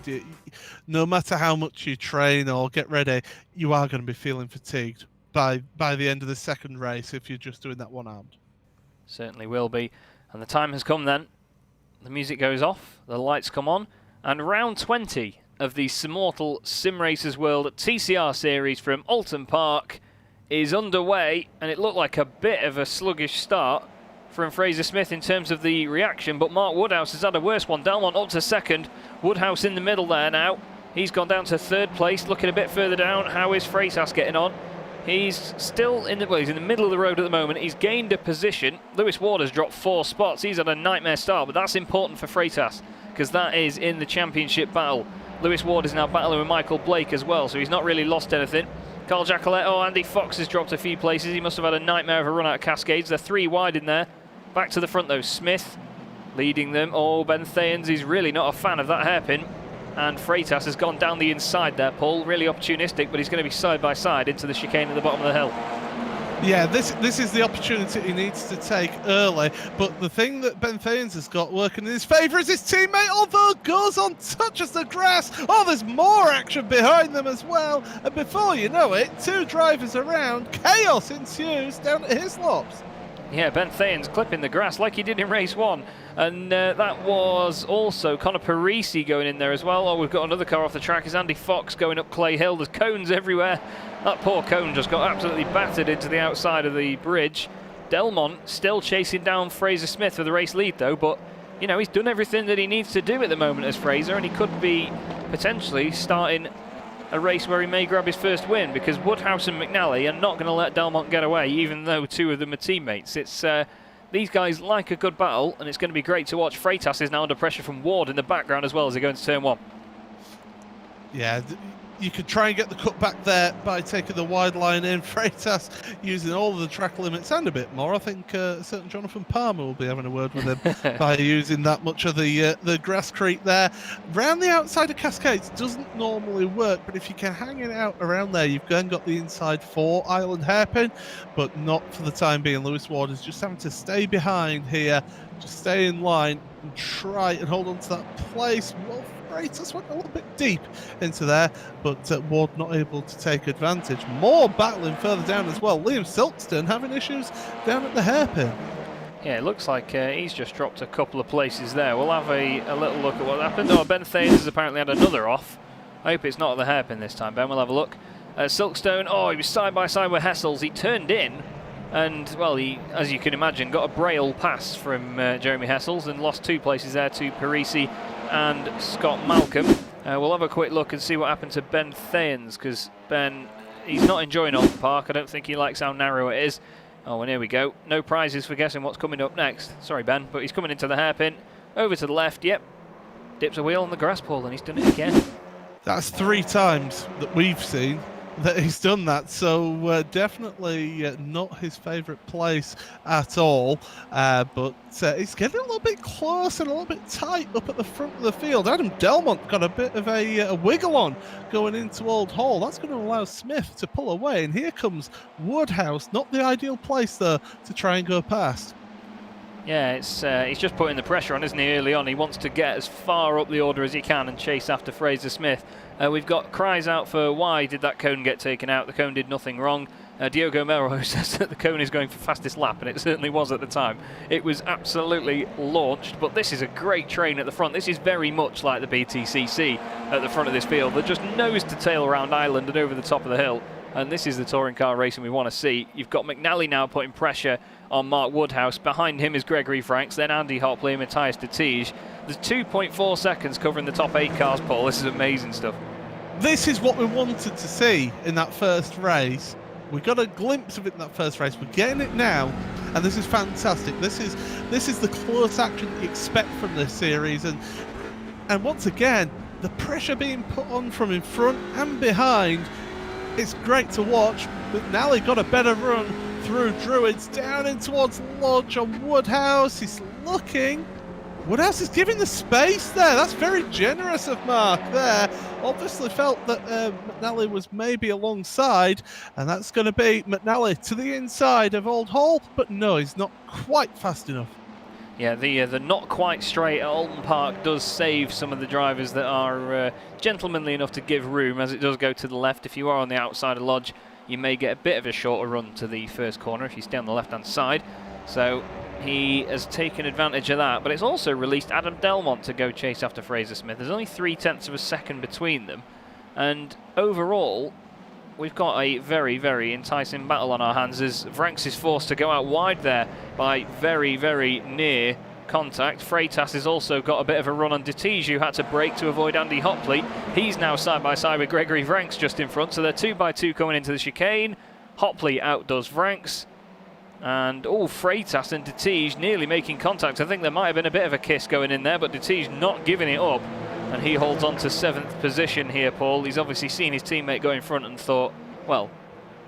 no matter how much you train or get ready, you are going to be feeling fatigued by the end of the second race if you're just doing that one-armed. Certainly will be. And the time has come then. The music goes off, the lights come on, and round 20 of the Simortal Simracersworld TCR series from Oulton Park is underway, and it looked like a bit of a sluggish start from Fraser Smith in terms of the reaction, but Mark Woodhouse has had a worse one. Delmont up to 2nd, Woodhouse in the middle there now. He's gone down to 3rd place, looking a bit further down. How is Freitas getting on? He's still in the, well, he's in the middle of the road at the moment. He's gained a position. Lewis Ward has dropped 4 spots. He's had a nightmare start, but that's important for Freitas, because that is in the championship battle. Lewis Ward is now battling with Michael Blake as well, so he's not really lost anything. Carl Jacqueline, Andy Fox has dropped a few places. He must have had a nightmare of a run out of Cascades. They're 3 wide in there. Back to the front though, Smith leading them. Oh, Ben Thayens, he's really not a fan of that hairpin. And Freitas has gone down the inside there, Paul. Really opportunistic, but he's going to be side by side into the chicane at the bottom of the hill. Yeah, this is the opportunity he needs to take early. But the thing that Ben Thayens has got working in his favour is his teammate, although goes on, touches the grass. Oh, there's more action behind them as well. And before you know it, 2 drivers around, chaos ensues down at Hislops. Yeah, Ben Thayens clipping the grass like he did in race 1. And that was also Connor Parisi going in there as well. Oh, we've got another car off the track. Is Andy Fox going up Clay Hill. There's cones everywhere. That poor cone just got absolutely battered into the outside of the bridge. Delmont still chasing down Fraser Smith for the race lead though, but you know, he's done everything that he needs to do at the moment as Fraser, and he could be potentially starting a race where he may grab his first win, because Woodhouse and McNally are not going to let Delmont get away, even though 2 of them are teammates. It's these guys like a good battle, and it's going to be great to watch. Freitas is now under pressure from Ward in the background as well as they go into turn 1. Yeah, You could try and get the cut back there by taking the wide line in. Freitas using all of the track limits and a bit more. I think certain Jonathan Palmer will be having a word with him by using that much of the grass creek there. Round the outside of Cascades doesn't normally work, but if you can hang it out around there, you've then got the inside for Island Hairpin, but not for the time being. Lewis Ward is just having to stay behind here, just stay in line and try and hold on to that place. Well, Freitas went a little bit deep into there, but Ward not able to take advantage. More battling further down as well. Liam Silkston having issues down at the hairpin. Yeah, it looks like he's just dropped a couple of places there. We'll have a little look at what happened. Oh, Ben Thanes has apparently had another off. I hope it's not at the hairpin this time, Ben. We'll have a look. Silkstone, oh, he was side by side with Hessels. He turned in, and, well, he, as you can imagine, got a braille pass from Jeremy Hessels and lost 2 places there to Parisi and Scott Malcolm. We'll have a quick look and see what happened to Ben Thanes, because Ben, he's not enjoying Oulton Park. I don't think he likes how narrow it is. Oh, and here we go. No prizes for guessing what's coming up next. Sorry, Ben, but he's coming into the hairpin. Over to the left, yep. Dips a wheel on the grass pole, and he's done it again. That's 3 times that we've seen that he's done that, so definitely not his favourite place at all, but he's getting a little bit close and a little bit tight up at the front of the field. Adam Delmont got a bit of a wiggle on going into Old Hall. That's going to allow Smith to pull away, and here comes Woodhouse. Not the ideal place though to try and go past. Yeah, it's he's just putting the pressure on, isn't he, early on. He wants to get as far up the order as he can and chase after Fraser Smith. We've got cries out for why did that cone get taken out. The cone did nothing wrong. Diogo Melrose says that the cone is going for fastest lap, and it certainly was at the time. It was absolutely launched, but this is a great train at the front. This is very much like the BTCC at the front of this field. They're just nose to tail around Island and over the top of the hill. And this is the touring car racing we want to see. You've got McNally now putting pressure on Mark Woodhouse. Behind him is Gregory Franks, then Andy Hopley and Matthias de Tige. There's 2.4 seconds covering the top 8 cars, Paul. This is amazing stuff. This is what we wanted to see in that first race. We got a glimpse of it in that first race. We're getting it now, and this is fantastic. This is the close action you expect from this series, and once again, the pressure being put on from in front and behind. It's great to watch. McNally got a better run through Druids down in towards Lodge on Woodhouse. He's looking. Woodhouse is giving the space there. That's very generous of Mark there. Obviously felt that McNally was maybe alongside, and that's going to be McNally to the inside of Old Hall, but no, he's not quite fast enough. Yeah, the not quite straight at Oulton Park does save some of the drivers that are gentlemanly enough to give room, as it does go to the left. If you are on the outside of Lodge, you may get a bit of a shorter run to the first corner if you stay on the left-hand side. So he has taken advantage of that, but it's also released Adam Delmont to go chase after Fraser Smith. There's only 0.3 of a second between them, and overall, we've got a very, very enticing battle on our hands as Franks is forced to go out wide there by very, very near contact. Freitas has also got a bit of a run on de Tige, who had to brake to avoid Andy Hopley. He's now side by side with Gregory Franks just in front, so they're 2 by 2 coming into the chicane. Hopley outdoes Franks, and Freitas and de Tige nearly making contact. I think there might have been a bit of a kiss going in there, but de Tige not giving it up. And he holds on to 7th position here, Paul. He's obviously seen his teammate go in front and thought, well,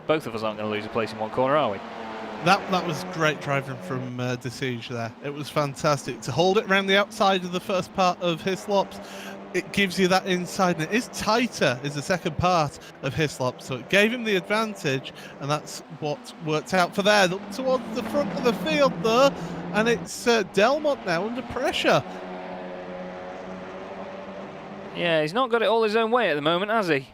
both of us aren't going to lose a place in one corner, are we? That was great driving from de Tige there. It was fantastic. To hold it around the outside of the first part of Hislops, it gives you that inside, and it is tighter is the second part of Hislop, so it gave him the advantage, and that's what worked out for there. Look towards the front of the field though, and it's Delmont now under pressure. Yeah, he's not got it all his own way at the moment, has he?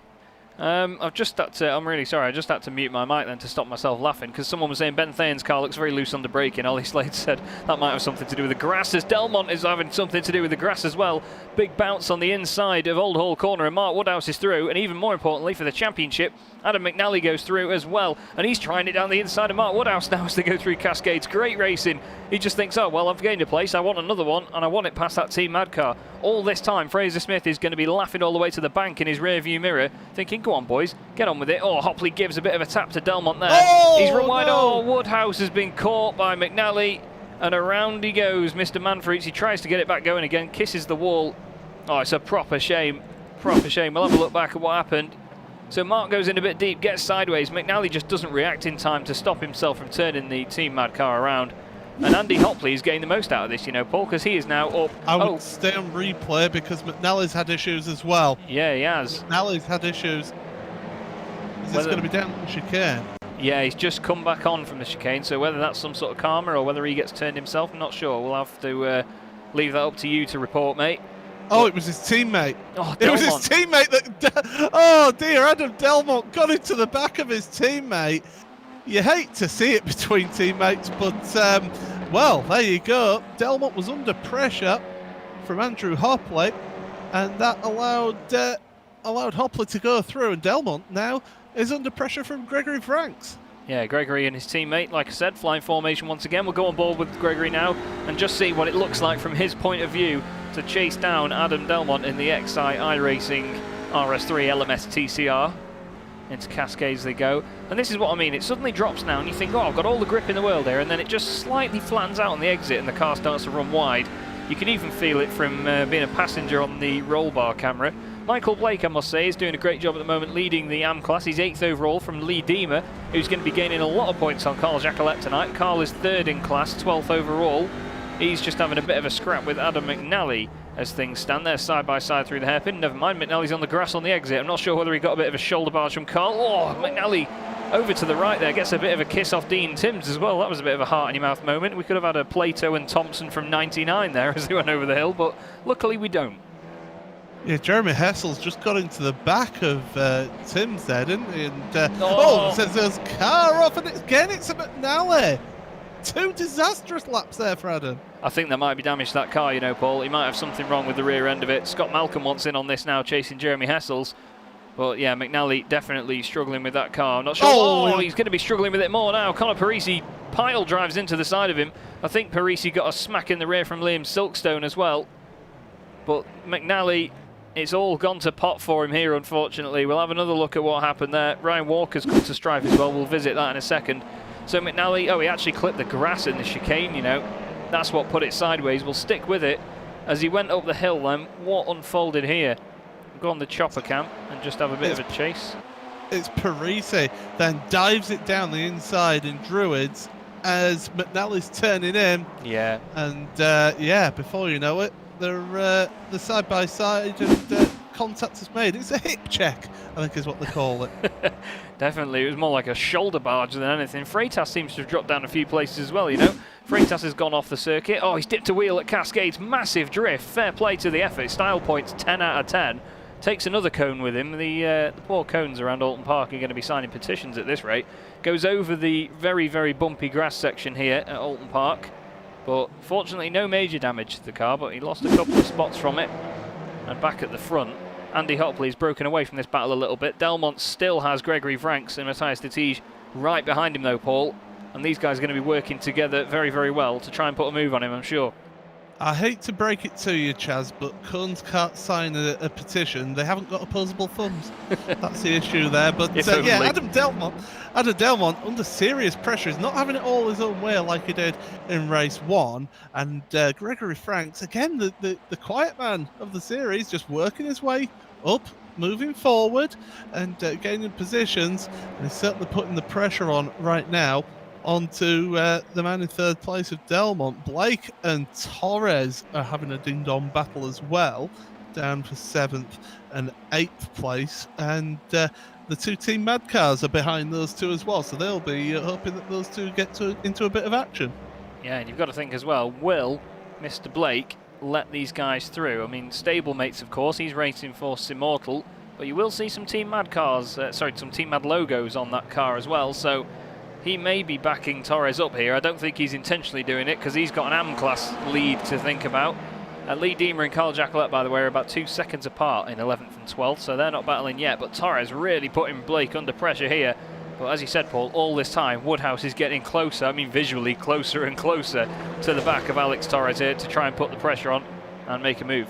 I've just had to, I'm really sorry, I just had to mute my mic then to stop myself laughing, because someone was saying Ben Thane's car looks very loose under braking. Ollie Slade said that might have something to do with the grass, as Delmont is having something to do with the grass as well. Big bounce on the inside of Old Hall Corner, and Mark Woodhouse is through, and even more importantly for the championship, Adam McNally goes through as well, and he's trying it down the inside of Mark Woodhouse now as they go through Cascades. Great racing. He just thinks, oh, well, I've gained a place, I want another one, and I want it past that Team Mad car. All this time, Fraser Smith is going to be laughing all the way to the bank in his rear-view mirror, thinking, go on, boys, get on with it. Oh, Hopley gives a bit of a tap to Delmont there. Oh, he's run wide. No. Oh, Woodhouse has been caught by McNally, and around he goes, Mr. Manfreds. He tries to get it back going again, kisses the wall. Oh, it's a proper shame. Proper shame. We'll have a look back at what happened. So Mark goes in a bit deep, gets sideways. McNally just doesn't react in time to stop himself from turning the Team Mad car around. And Andy Hopley is getting the most out of this, you know, Paul, because he is now up. I would stay on replay because McNally's had issues as well. Yeah, he has. McNally's had issues. Is this going to be down the chicane? Yeah, he's just come back on from the chicane, so whether that's some sort of karma or whether he gets turned himself, I'm not sure. We'll have to leave that up to you to report, mate. Oh, it was his teammate. Oh, it was his teammate that... Oh, dear, Adam Delmont got into the back of his teammate. You hate to see it between teammates, but, well, there you go. Delmont was under pressure from Andrew Hopley, and that allowed Hopley to go through, and Delmont now is under pressure from Gregory Franks. Yeah, Gregory and his teammate, like I said, flying formation once again. We'll go on board with Gregory now and just see what it looks like from his point of view to chase down Adam Delmont in the XI iRacing RS3 LMS TCR. Into Cascades they go. And this is what I mean, it suddenly drops now and you think, oh, I've got all the grip in the world here, and then it just slightly flattens out on the exit and the car starts to run wide. You can even feel it from being a passenger on the roll bar camera. Michael Blake, I must say, is doing a great job at the moment leading the AM class. He's 8th overall from Lee Deemer, who's going to be gaining a lot of points on Carl Jacquelet tonight. Carl is 3rd in class, 12th overall. He's just having a bit of a scrap with Adam McNally as things stand there side by side through the hairpin. Never mind, McNally's on the grass on the exit. I'm not sure whether he got a bit of a shoulder barge from Carl. Oh, McNally over to the right there, gets a bit of a kiss off Dean Timms as well. That was a bit of a heart in your mouth moment. We could have had a Plato and Thompson from 99 there as they went over the hill, but luckily we don't. Yeah, Jeremy Hessel's just got into the back of Tim's there, didn't he? And, says there's a car off, and again it's a McNally. 2 disastrous laps there for Adam. I think that might be damaged to that car, you know, Paul. He might have something wrong with the rear end of it. Scott Malcolm wants in on this now, chasing Jeremy Hessels. But yeah, McNally definitely struggling with that car. I'm not sure. Oh, he's going to be struggling with it more now. Conor Parisi pile drives into the side of him. I think Parisi got a smack in the rear from Liam Silkstone as well. But McNally, it's all gone to pot for him here, unfortunately. We'll have another look at what happened there. Ryan Walker's come to strife as well. We'll visit that in a second. So McNally, he actually clipped the grass in the chicane, you know. That's what put it sideways. We'll stick with it. As he went up the hill then, what unfolded here? We'll go on the chopper cam and just have a bit of a chase. It's Parisi then dives it down the inside in Druids as McNally's turning in. Yeah. And yeah, before you know it, they're side by side and contact is made. It's a hip check, I think is what they call it. Definitely, it was more like a shoulder barge than anything. Freitas seems to have dropped down a few places as well, you know. Freitas has gone off the circuit. Oh, he's dipped a wheel at Cascades. Massive drift. Fair play to the effort. Style points 10 out of 10. Takes another cone with him. The poor cones around Oulton Park are going to be signing petitions at this rate. Goes over the very, very bumpy grass section here at Oulton Park. But fortunately, no major damage to the car, but he lost a couple of spots from it. And back at the front, Andy Hopley's broken away from this battle a little bit. Delmont still has Gregory Franks and Matthias Detige right behind him though, Paul. And these guys are going to be working together very, very well to try and put a move on him, I'm sure. I hate to break it to you, Chaz, but Cones can't sign a petition. They haven't got opposable thumbs. That's the issue there. But yeah, Adam Delmont under serious pressure. He's not having it all his own way like he did in race 1. And Gregory Franks, again, the quiet man of the series, just working his way up, moving forward and gaining positions. And he's certainly putting the pressure on right now onto the man in 3rd place of Delmont. Blake and Torres are having a ding-dong battle as well, down for 7th and 8th place. And the 2 Team Mad cars are behind those 2 as well, so they'll be hoping that those 2 get into a bit of action. Yeah, and you've got to think as well, will Mr. Blake let these guys through? I mean, stablemates, of course, he's racing for Simortal, but you will see some Team Mad cars, some Team Mad logos on that car as well, so he may be backing Torres up here. I don't think he's intentionally doing it because he's got an AM class lead to think about. Lee Deemer and Carl Jacquelet, by the way, are about 2 seconds apart in 11th and 12th, so they're not battling yet. But Torres really putting Blake under pressure here. But as you said, Paul, all this time, Woodhouse is getting closer, I mean visually closer and closer to the back of Alex Torres here to try and put the pressure on and make a move.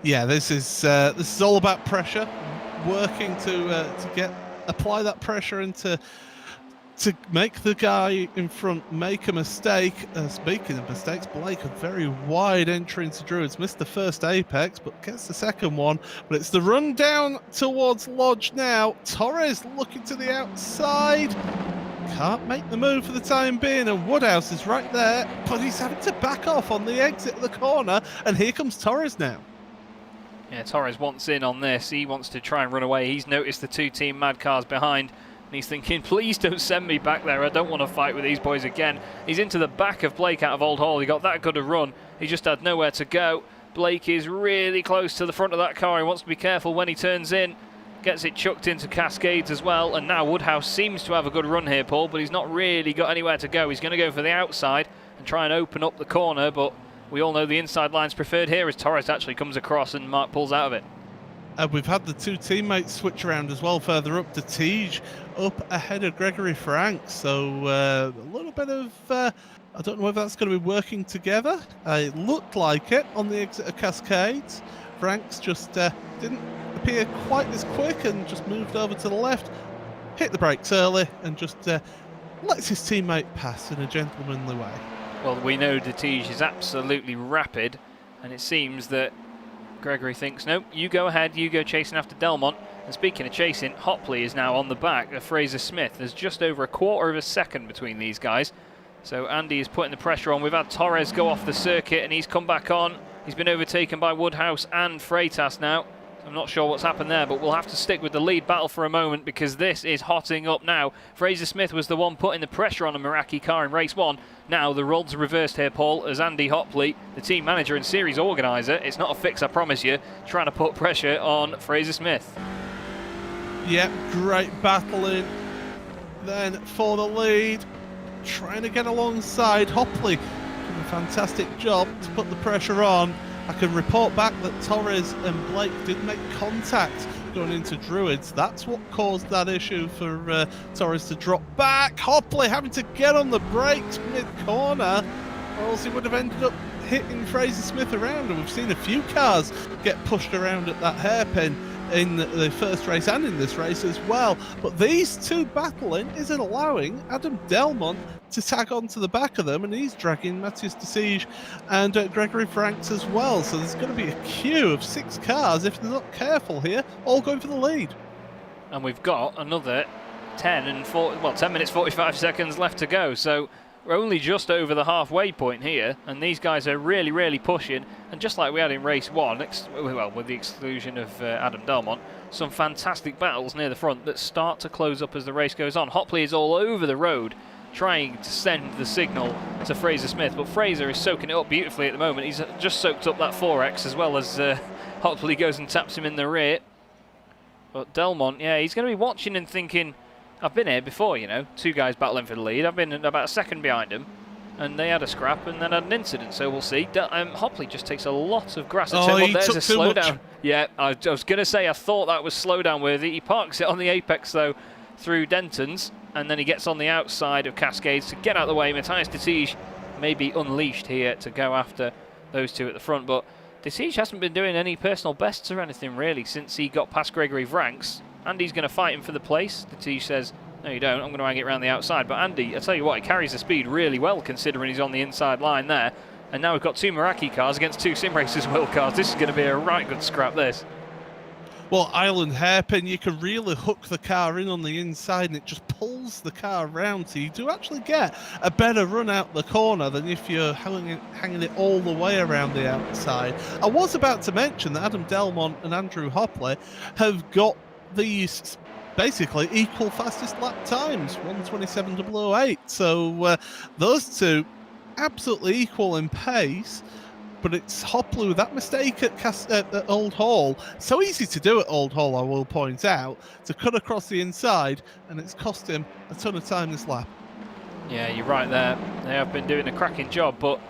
Yeah, this is all about pressure, working to apply that pressure and to to make the guy in front make a mistake. Speaking of mistakes, Blake, a very wide entry into Druids. Missed the first apex, but gets the second one. But it's the run down towards Lodge now. Torres looking to the outside. Can't make the move for the time being, and Woodhouse is right there, but he's having to back off on the exit of the corner, and here comes Torres now. Yeah, Torres wants in on this. He wants to try and run away. He's noticed the two team mad cars behind, and he's thinking, please don't send me back there. I don't want to fight with these boys again. He's into the back of Blake out of Old Hall. He got that good a run. He just had nowhere to go. Blake is really close to the front of that car. He wants to be careful when he turns in. Gets it chucked into Cascades as well, and now Woodhouse seems to have a good run here, Paul, but he's not really got anywhere to go. He's going to go for the outside and try and open up the corner, but we all know the inside line's preferred here as Torres actually comes across and Mark pulls out of it. We've had the two teammates switch around as well further up. Detige up ahead of Gregory Franks, so a little bit of I don't know whether that's going to be working together. It looked like it on the exit of Cascades. Franks just didn't appear quite as quick and just moved over to the left, hit the brakes early, and just lets his teammate pass in a gentlemanly way. Well, we know Detige is absolutely rapid, and it seems that Gregory thinks, nope, you go ahead, you go chasing after Delmont. And speaking of chasing, Hopley is now on the back of Fraser Smith. There's just over a quarter of a second between these guys. So Andy is putting the pressure on. We've had Torres go off the circuit, and he's come back on. He's been overtaken by Woodhouse and Freitas now. I'm not sure what's happened there, but we'll have to stick with the lead battle for a moment because this is hotting up now. Fraser Smith was the one putting the pressure on a Meraki car in race 1. Now the roles are reversed here, Paul, as Andy Hopley, the team manager and series organiser, it's not a fix, I promise you, trying to put pressure on Fraser Smith. Yep, great battling then for the lead. Trying to get alongside Hopley. Doing a fantastic job to put the pressure on. I can report back that Torres and Blake did make contact going into Druids. That's what caused that issue for Torres to drop back. Hopley having to get on the brakes mid-corner, or else he would have ended up hitting Fraser Smith around. And we've seen a few cars get pushed around at that hairpin in the first race and in this race as well. But these two battling isn't allowing Adam Delmont to tag on to the back of them, and he's dragging Matthias Desige and Gregory Franks as well. So there's going to be a queue of 6 cars, if they're not careful here, all going for the lead. And we've got another 10 minutes 45 seconds left to go. So we're only just over the halfway point here, and these guys are really, really pushing. And just like we had in race 1, with the exclusion of Adam Delmont, some fantastic battles near the front that start to close up as the race goes on. Hopley is all over the road trying to send the signal to Fraser Smith, but Fraser is soaking it up beautifully at the moment. He's just soaked up that 4X as well as Hopley goes and taps him in the rear. But Delmont, yeah, he's going to be watching and thinking, I've been here before, you know, 2 guys battling for the lead. I've been about a second behind him, and they had a scrap and then had an incident, so we'll see. Hopley just takes a lot of grass. Oh, he there's took a too slowdown. much. Yeah, I was going to say I thought that was slowdown worthy. He parks it on the apex, though, through Denton's, and then he gets on the outside of Cascades to get out of the way. Matthias Desige may be unleashed here to go after those two at the front, but Desige hasn't been doing any personal bests or anything, really, since he got past Gregory Franks. Andy's going to fight him for the place. Desige says, no, you don't. I'm going to hang it around the outside. But Andy, I tell you what, he carries the speed really well considering he's on the inside line there. And now we've got 2 Meraki cars against 2 Simracersworld cars. This is going to be a right good scrap, this. Well, Island Hairpin, you can really hook the car in on the inside and it just pulls the car around, so you do actually get a better run out the corner than if you're hanging it all the way around the outside. I was about to mention that Adam Delmont and Andrew Hopley have got these basically equal fastest lap times, 1:27.008. So those two absolutely equal in pace. But it's Hopley with that mistake at Old Hall. So easy to do at Old Hall, I will point out, to cut across the inside, and it's cost him a ton of time this lap. Yeah, you're right there. They have been doing a cracking job, but,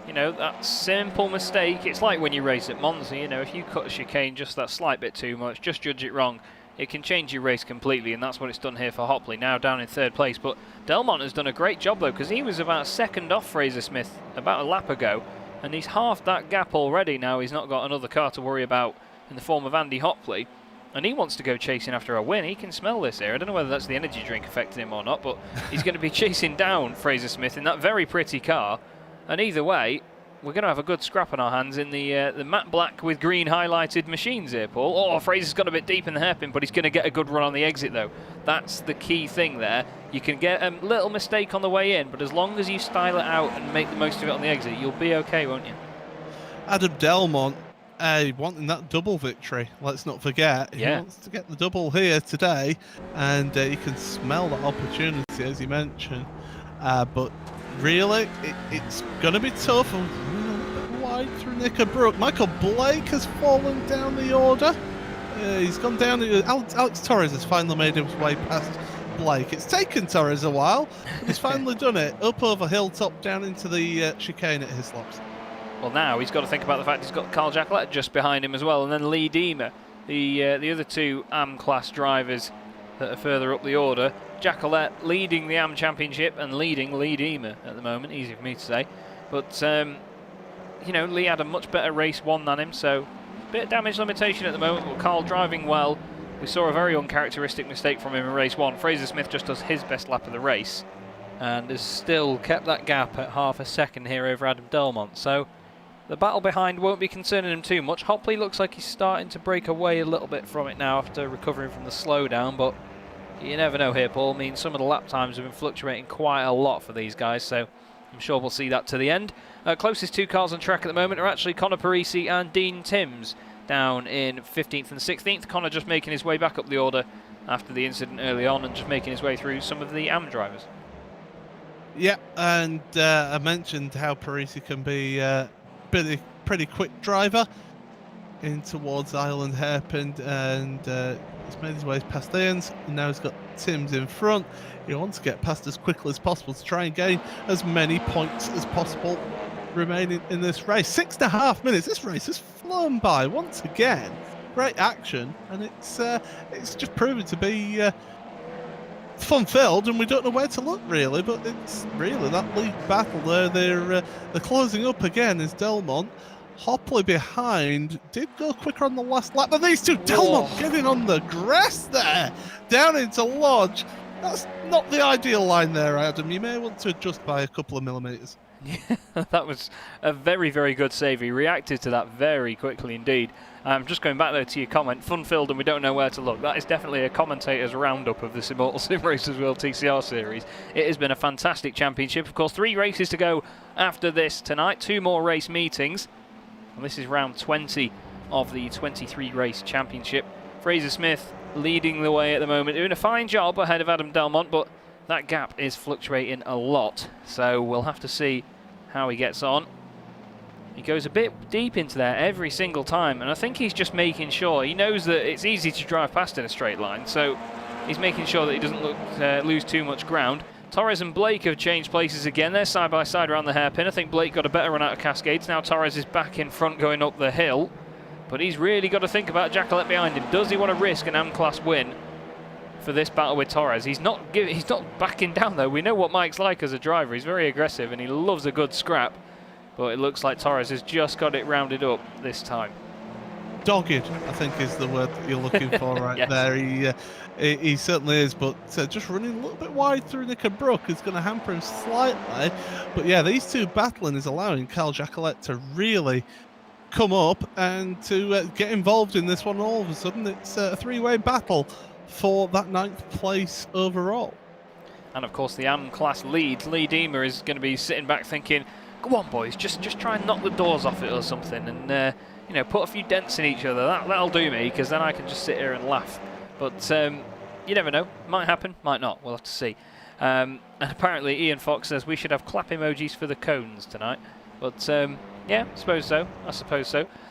you know, that simple mistake, it's like when you race at Monza, you know, if you cut a chicane just that slight bit too much, just judge it wrong, it can change your race completely, and that's what it's done here for Hopley, now down in 3rd place. But Delmont has done a great job, though, because he was about second off Fraser Smith about a lap ago, and he's halved that gap already now. He's not got another car to worry about in the form of Andy Hopley. and he wants to go chasing after a win. He can smell this here. I don't know whether that's the energy drink affecting him or not, but he's going to be chasing down Fraser Smith in that very pretty car. And either way, we're going to have a good scrap on our hands in the matte black with green highlighted machines here, Paul. Oh, Fraser's got a bit deep in the hairpin, but he's going to get a good run on the exit, though. That's the key thing there. You can get a little mistake on the way in, but as long as you style it out and make the most of it on the exit, you'll be okay, won't you? Adam Delmont wanting that double victory, let's not forget. He wants to get the double here today, and you can smell that opportunity, as you mentioned. But really, it's going to be tough. A bit wide through Knickerbrook. Michael Blake has fallen down the order. He's gone down. Alex Torres has finally made his way past Blake. It's taken Torres a while, but he's finally done it. Up over Hilltop, down into the chicane at Hislops. Well, now he's got to think about the fact he's got Carl Jacquelet just behind him as well, and then Lee Deemer, the other two AM-class drivers that are further up the order. Jacquelet leading the AM Championship and leading Lee Deemer at the moment, easy for me to say. But, you know, Lee had a much better race one than him, so a bit of damage limitation at the moment, but Carl driving well. We saw a very uncharacteristic mistake from him in race one. Fraser Smith just does his best lap of the race and has still kept that gap at half a second here over Adam Delmont. So the battle behind won't be concerning him too much. Hopley looks like he's starting to break away a little bit from it now after recovering from the slowdown, but you never know here, Paul. I mean, some of the lap times have been fluctuating quite a lot for these guys, so I'm sure we'll see that to the end. Closest two cars on track at the moment are actually Connor Parisi and Dean Timms, down in 15th and 16th. Connor just making his way back up the order after the incident early on and just making his way through some of the AM drivers. Yeah, and I mentioned how Parisi can be pretty quick driver in towards Island Hairpin, and he's made his way past Ians, and now he's got Timms in front. He wants to get past as quickly as possible to try and gain as many points as possible remaining in this race. 6.5 minutes. This race has flown by once again. Great action, and it's just proven to be fun-filled, and we don't know where to look really. But it's really that league battle there. They're closing up again. Is Delmont. Hopley behind, did go quicker on the last lap, but these two, Delmont getting on the grass there, down into Lodge. That's not the ideal line there, Adam. You may want to adjust by a couple of millimetres. Yeah, that was a very, very good save. He reacted to that very quickly indeed. Just going back there to your comment, fun-filled and we don't know where to look. That is definitely a commentator's roundup of this Immortal Simracersworld TCR series. It has been a fantastic championship. Of course, 3 races to go after this tonight, 2 more race meetings. And this is round 20 of the 23 race championship. Fraser Smith leading the way at the moment, doing a fine job ahead of Adam Delmont, but that gap is fluctuating a lot, so we'll have to see how he gets on. He goes a bit deep into there every single time, and I think he's just making sure. He knows that it's easy to drive past in a straight line, so he's making sure that he doesn't lose too much ground. Torres and Blake have changed places again. They're side by side around the hairpin. I think Blake got a better run out of Cascades. Now Torres is back in front going up the hill, but he's really got to think about Jacquelet behind him. Does he want to risk an AM-class win for this battle with Torres? He's not backing down though. We know what Mike's like as a driver. He's very aggressive and he loves a good scrap, but it looks like Torres has just got it rounded up this time. Dogged, I think, is the word that you're looking for right yes. there. He certainly is, but just running a little bit wide through Knickerbrook is going to hamper him slightly. But yeah, these two battling is allowing Carl Jacquelet to really come up and to get involved in this one. All of a sudden, it's a 3-way battle for that 9th place overall. And of course, the AM-class lead, Lee Deemer, is going to be sitting back thinking, "Go on, boys, just try and knock the doors off it or something, and you know, put a few dents in each other. That'll do me, because then I can just sit here and laugh." But you never know. Might happen, might not. We'll have to see. And apparently, Ian Fox says we should have clap emojis for the cones tonight. But yeah, I suppose so.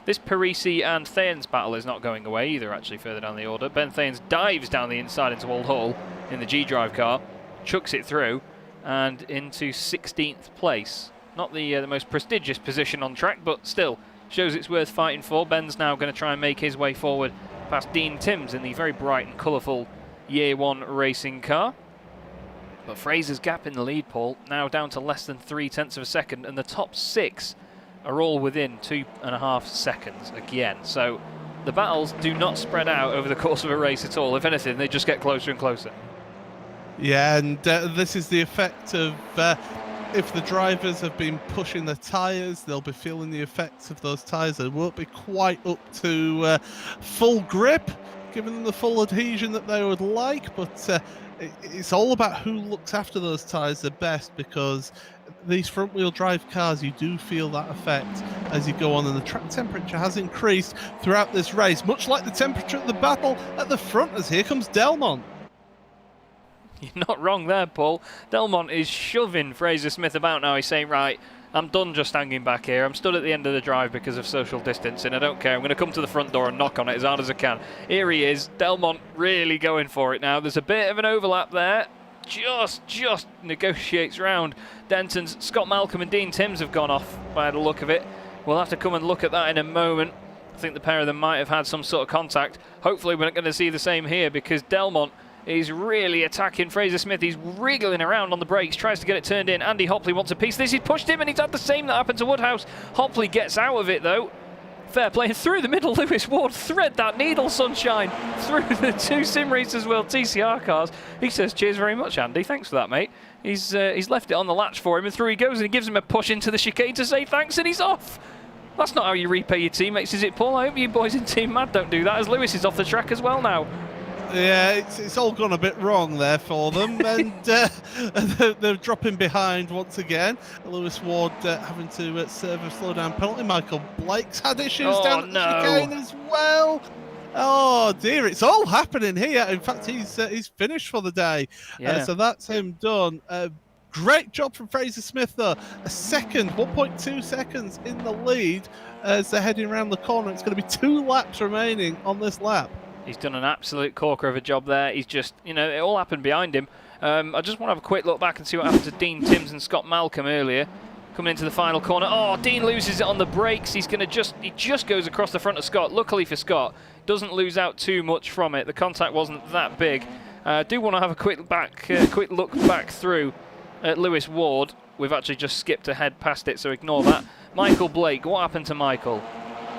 This Parisi and Thayen's battle is not going away either, actually, further down the order. Ben Thayens dives down the inside into Old Hull in the G-Drive car, chucks it through, and into 16th place. Not the most prestigious position on track, but still shows it's worth fighting for. Ben's now going to try and make his way forward past Dean Timms in the very bright and colourful Year 1 racing car. But Fraser's gap in the lead, Paul, now down to less than 0.3 of a second, and the top 6 are all within 2.5 seconds again. So the battles do not spread out over the course of a race at all. If anything, they just get closer and closer. Yeah, and this is the effect of if the drivers have been pushing their tyres, they'll be feeling the effects of those tyres. They won't be quite up to full grip, giving them the full adhesion that they would like, but it's all about who looks after those tyres the best, because these front-wheel drive cars, you do feel that effect as you go on, and the track temperature has increased throughout this race, much like the temperature at the battle at the front, as here comes Delmont. You're not wrong there, Paul. Delmont is shoving Fraser Smith about now. He's saying, right, I'm done just hanging back here. I'm stood at the end of the drive because of social distancing. I don't care. I'm going to come to the front door and knock on it as hard as I can. Here he is. Delmont really going for it now. There's a bit of an overlap there. Just negotiates round Denton's. Scott Malcolm and Dean Timms have gone off by the look of it. We'll have to come and look at that in a moment. I think the pair of them might have had some sort of contact. Hopefully we're not going to see the same here, because Delmont is really attacking Fraser Smith. He's wriggling around on the brakes, tries to get it turned in. Andy Hopley wants a piece of this. He's pushed him, and he's had the same that happened to Woodhouse. Hopley gets out of it, though. Fair play. And through the middle, Lewis Ward thread that needle, sunshine, through the two Simracersworld TCR cars. He says, cheers very much, Andy. Thanks for that, mate. He's left it on the latch for him, and through he goes, and he gives him a push into the chicane to say thanks, and he's off. That's not how you repay your teammates, is it, Paul? I hope you boys in Team Mad don't do that, as Lewis is off the track as well now. Yeah, it's all gone a bit wrong there for them, and they're dropping behind once again. Lewis Ward having to serve a slow-down penalty. Michael Blake's had issues down at the chicane as well. Oh dear, it's all happening here. In fact, he's finished for the day, so that's him done. Great job from Fraser Smith, though. A second, 1.2 seconds in the lead as they're heading around the corner. It's going to be 2 laps remaining on this lap. He's done an absolute corker of a job there. He's just, it all happened behind him. I just want to have a quick look back and see what happened to Dean Timms and Scott Malcolm earlier. Coming into the final corner. Oh, Dean loses it on the brakes. He just goes across the front of Scott. Luckily for Scott, doesn't lose out too much from it. The contact wasn't that big. I do want to have a quick look back through at Lewis Ward. We've actually just skipped ahead past it, so ignore that. Michael Blake, what happened to Michael?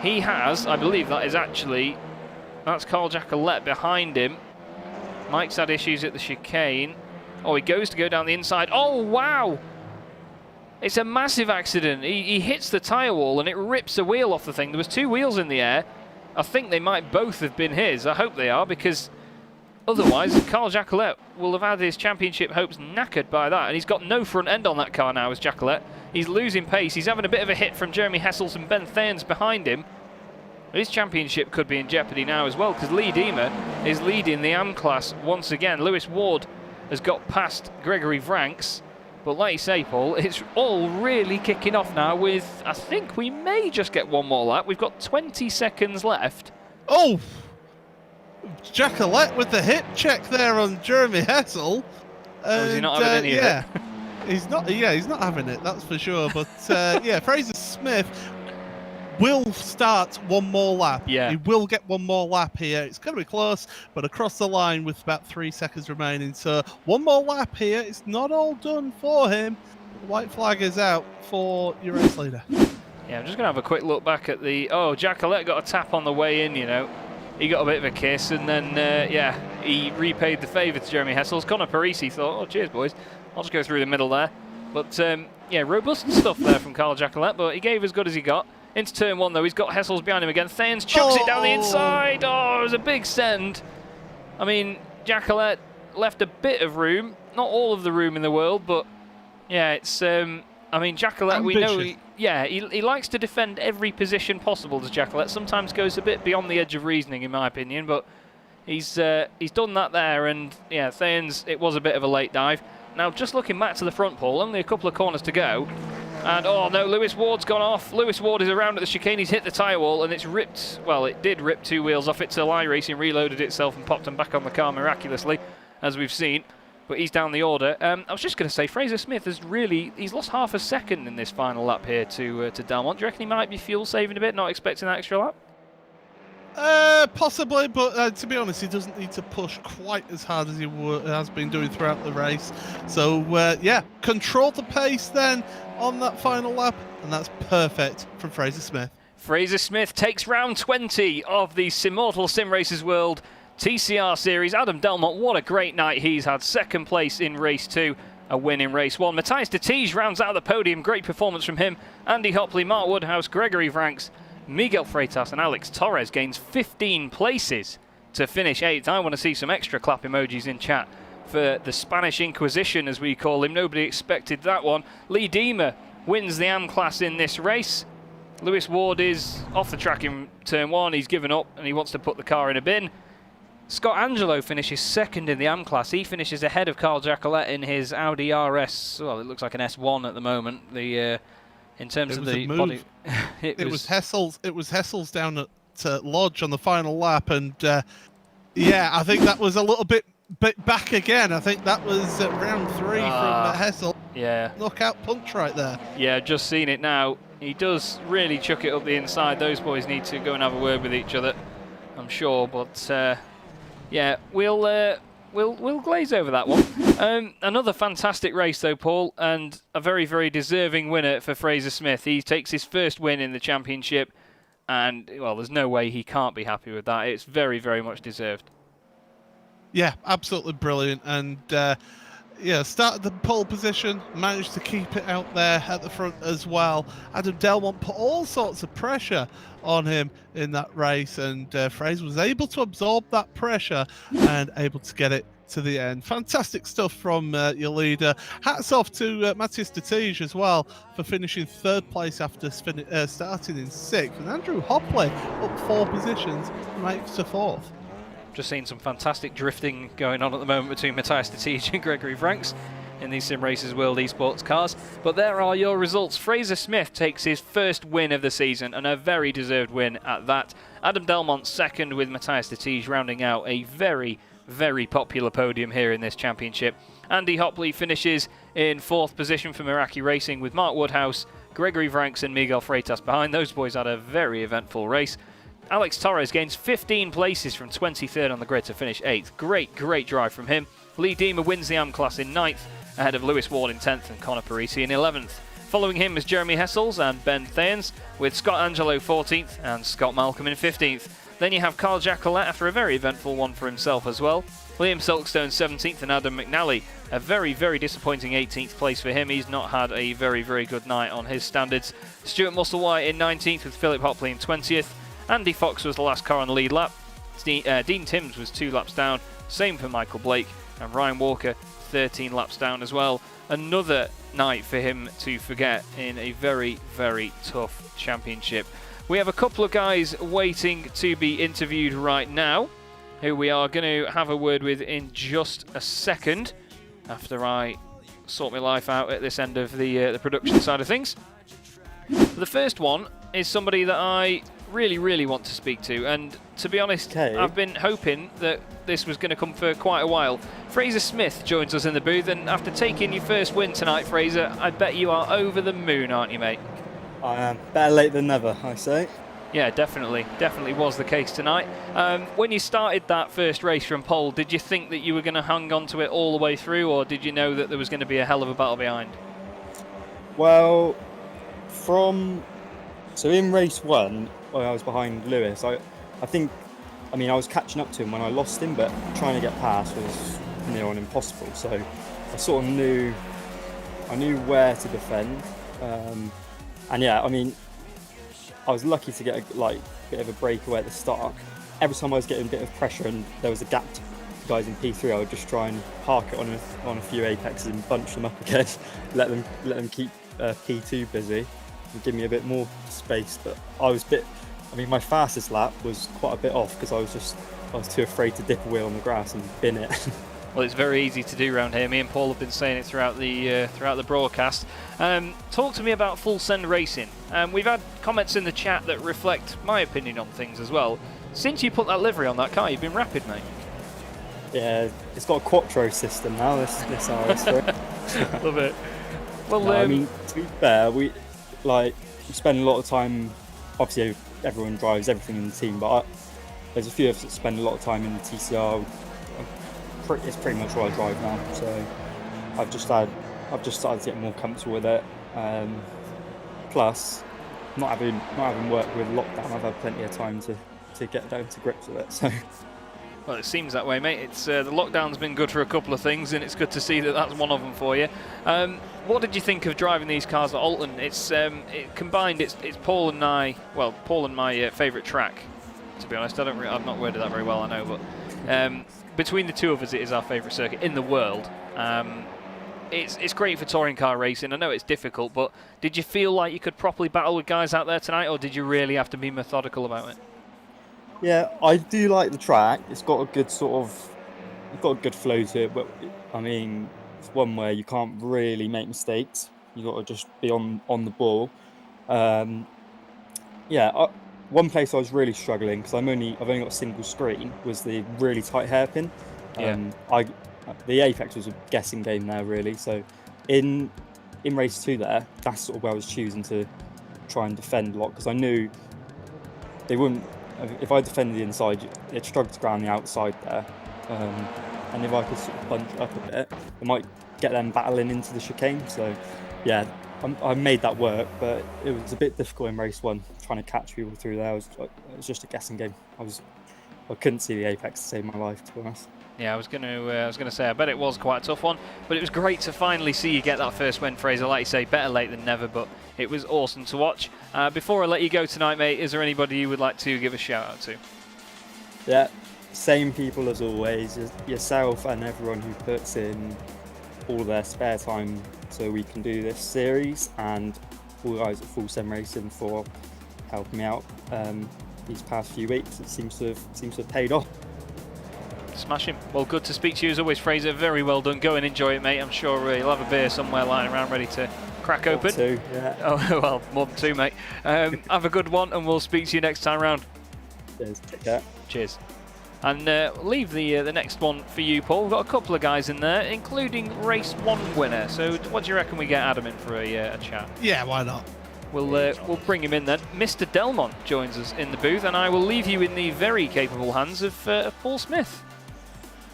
He has, I believe that is actually... That's Carl Jacquelet behind him. Mike's had issues at the chicane. Oh, he goes to go down the inside. Oh, wow! It's a massive accident. He hits the tyre wall and it rips a wheel off the thing. There was 2 wheels in the air. I think they might both have been his. I hope they are, because otherwise Carl Jacquelet will have had his championship hopes knackered by that. And he's got no front end on that car now as Jacquelet. He's losing pace. He's having a bit of a hit from Jeremy Hessels and Ben Thairns behind him. His championship could be in jeopardy now as well, because Lee Deemer is leading the AM class once again. Lewis Ward has got past Gregory Vranks, but like you say, Paul, it's all really kicking off now with, I think we may just get one more lap. We've got 20 seconds left. Oh! Jacquelet with the hip check there on Jeremy Hessel. Is he not having any of it? He's not having it, that's for sure. But yeah, Fraser Smith will start one more lap. Yeah. He will get one more lap here. It's going to be close, but across the line with about 3 seconds remaining. So one more lap here. It's not all done for him. The white flag is out for your race leader. Yeah, I'm just going to have a quick look back at the... Oh, Jacquelet got a tap on the way in, He got a bit of a kiss, and then, he repaid the favour to Jeremy Hessels. Connor Parisi thought, oh, cheers, boys. I'll just go through the middle there. But, robust stuff there from Carl Jacquelet, but he gave as good as he got. Into turn 1, though, he's got Hessels behind him again. Thairns chucks it down the inside. Oh, it was a big send. I mean, Jacquelet left a bit of room. Not all of the room in the world, but, yeah, it's... Jacquelet, ambitious. We know... He likes to defend every position possible, does Jacquelet. Sometimes goes a bit beyond the edge of reasoning, in my opinion, but he's done that there, and, yeah, Thairns, it was a bit of a late dive. Now, just looking back to the front, Paul, only a couple of corners to go. And, oh no, Lewis Ward's gone off. Lewis Ward is around at the chicane. He's hit the tyre wall, and it's ripped, well, it did rip 2 wheels off it till iRacing reloaded itself and popped them back on the car miraculously, as we've seen. But he's down the order. I was just going to say, Fraser Smith he's lost half a second in this final lap here to Delmont. Do you reckon he might be fuel saving a bit, not expecting that extra lap? Possibly, but to be honest, he doesn't need to push quite as hard as he has been doing throughout the race. So, yeah, control the pace then on that final lap, and that's perfect from Fraser Smith. Fraser Smith takes round 20 of the Immortal Simracersworld TCR series. Adam Delmont, what a great night he's had. Second place in race 2, a win in race 1. Matthias de Tige rounds out the podium. Great performance from him. Andy Hopley, Mark Woodhouse, Gregory Vranks, Miguel Freitas and Alex Torres gains 15 places to finish 8th. I want to see some extra clap emojis in chat for the Spanish Inquisition, as we call him. Nobody expected that one. Lee Deemer wins the AM class in this race. Lewis Ward is off the track in turn 1. He's given up and he wants to put the car in a bin. Scott Angelo finishes 2nd in the AM class. He finishes ahead of Carl Jacquelet in his Audi RS. Well, it looks like an S1 at the moment. The in terms of the body, it was Hessel's. It was Hessel's down at Lodge on the final lap, and yeah, I think that was a little bit back again. I think that was round 3 from Hessel. Yeah, knockout punch right there. Yeah, just seen it now. He does really chuck it up the inside. Those boys need to go and have a word with each other, I'm sure. But yeah, we'll glaze over that one. Another fantastic race though, Paul, and a very, very deserving winner for Fraser Smith. He takes his first win in the championship, and well, there's no way he can't be happy with that. It's very, very much deserved. Yeah, absolutely brilliant, and yeah, started the pole position, managed to keep it out there at the front as well. Adam Delmont put all sorts of pressure on him in that race, and Fraser was able to absorb that pressure and able to get it to the end. Fantastic stuff from your leader. Hats off to Matthias de Tige as well for finishing 3rd place after starting in 6th, and Andrew Hopley up 4 positions, makes to 4th. Just seen some fantastic drifting going on at the moment between Matthias de Tige and Gregory Vranks in these Simracersworld esports cars. But there are your results. Fraser Smith takes his first win of the season, and a very deserved win at that. Adam Delmont 2nd, with Matthias de Tige rounding out a very, very popular podium here in this championship. Andy Hopley finishes in 4th position for Meraki Racing, with Mark Woodhouse, Gregory Vranks and Miguel Freitas behind. Those boys had a very eventful race. Alex Torres gains 15 places from 23rd on the grid to finish 8th. Great, great drive from him. Lee Deemer wins the AM class in 9th, ahead of Lewis Ward in 10th and Conor Parisi in 11th. Following him is Jeremy Hessels and Ben Thayens, with Scott Angelo 14th and Scott Malcolm in 15th. Then you have Carl Jacquelet after a very eventful one for himself as well. Liam Silkstone 17th and Adam McNally, a very, very disappointing 18th place for him. He's not had a very, very good night on his standards. Stuart Musselwhite in 19th with Philip Hopley in 20th. Andy Fox was the last car on the lead lap. Dean Timms was 2 laps down. Same for Michael Blake. And Ryan Walker 13 laps down as well. Another night for him to forget in a very, very tough championship. We have a couple of guys waiting to be interviewed right now, who we are going to have a word with in just a second, after I sort my life out at this end of the production side of things. The first one is somebody that I really want to speak to, and to be honest, I've been hoping that this was going to come for quite a while. Fraser Smith joins us in the booth, and after taking your first win tonight, Fraser, I bet you are over the moon, aren't you, mate? I am. Better late than never, I say. Yeah, definitely was the case tonight. When you started that first race from pole, did you think that you were going to hang on to it all the way through, or did you know that there was going to be a hell of a battle behind? Well, so in race 1, when I was behind Lewis, I was catching up to him when I lost him, but trying to get past was near on impossible. So I sort of knew where to defend, and yeah, I mean, I was lucky to get a bit of a breakaway at the start. Every time I was getting a bit of pressure and there was a gap to guys in P3, I would just try and park it on a few apexes and bunch them up again, let them keep P2 busy and give me a bit more space. But my fastest lap was quite a bit off because I was too afraid to dip a wheel on the grass and bin it. Well, it's very easy to do around here. Me and Paul have been saying it throughout the broadcast. Talk to me about Full Send Racing. We've had comments in the chat that reflect my opinion on things as well. Since you put that livery on that car, you've been rapid, mate. Yeah, it's got a Quattro system now, this RS. Love it. Well, no, I mean, to be fair, we spend a lot of time. Obviously, everyone drives everything in the team, but there's a few of us that spend a lot of time in the TCR. It's pretty much what I drive now, so I've just started to get more comfortable with it. Plus, not having worked with lockdown, I've had plenty of time to get down to grips with it. So. Well, it seems that way, mate. It's the lockdown's been good for a couple of things, and it's good to see that that's one of them for you. What did you think of driving these cars at Oulton? It's combined. It's Paul and my favourite track. To be honest, I've not worded that very well, I know, but between the two of us, it is our favourite circuit in the world. It's great for touring car racing. I know it's difficult, but did you feel like you could properly battle with guys out there tonight, or did you really have to be methodical about it? Yeah, I do like the track. It's got a good flow to it, but I mean, it's one where you can't really make mistakes. You got to just be on the ball. One place I was really struggling because I've only got a single screen was the really tight hairpin. The apex was a guessing game there really. So in race 2 there, that's sort of where I was choosing to try and defend a lot because I knew they wouldn't. If I defended the inside, it struggled to ground the outside there. And if I could sort of punch up a bit, I might get them battling into the chicane. So, yeah, I made that work, but it was a bit difficult in race 1, trying to catch people through there. It was just a guessing game. I couldn't see the apex to save my life, to be honest. Yeah, I was gonna say, I bet it was quite a tough one, but it was great to finally see you get that first win, Fraser. Like you say, better late than never, but it was awesome to watch. Before I let you go tonight, mate, is there anybody you would like to give a shout out to? Yeah, same people as always, yourself and everyone who puts in all their spare time so we can do this series, and all the guys at Full Sim Racing for helping me out these past few weeks. It seems to have paid off. Smashing. Well, good to speak to you as always, Fraser. Very well done. Go and enjoy it, mate. I'm sure you'll have a beer somewhere lying around ready to crack open. 2, yeah. Oh, well, more than 2, mate. Have a good one, and we'll speak to you next time round. Cheers. Take care. Cheers. And leave the next one for you, Paul. We've got a couple of guys in there, including race 1 winner. So what do you reckon we get Adam in for a chat? Yeah, why not? We'll bring him in then. Mr. Delmont joins us in the booth, and I will leave you in the very capable hands of Paul Smith.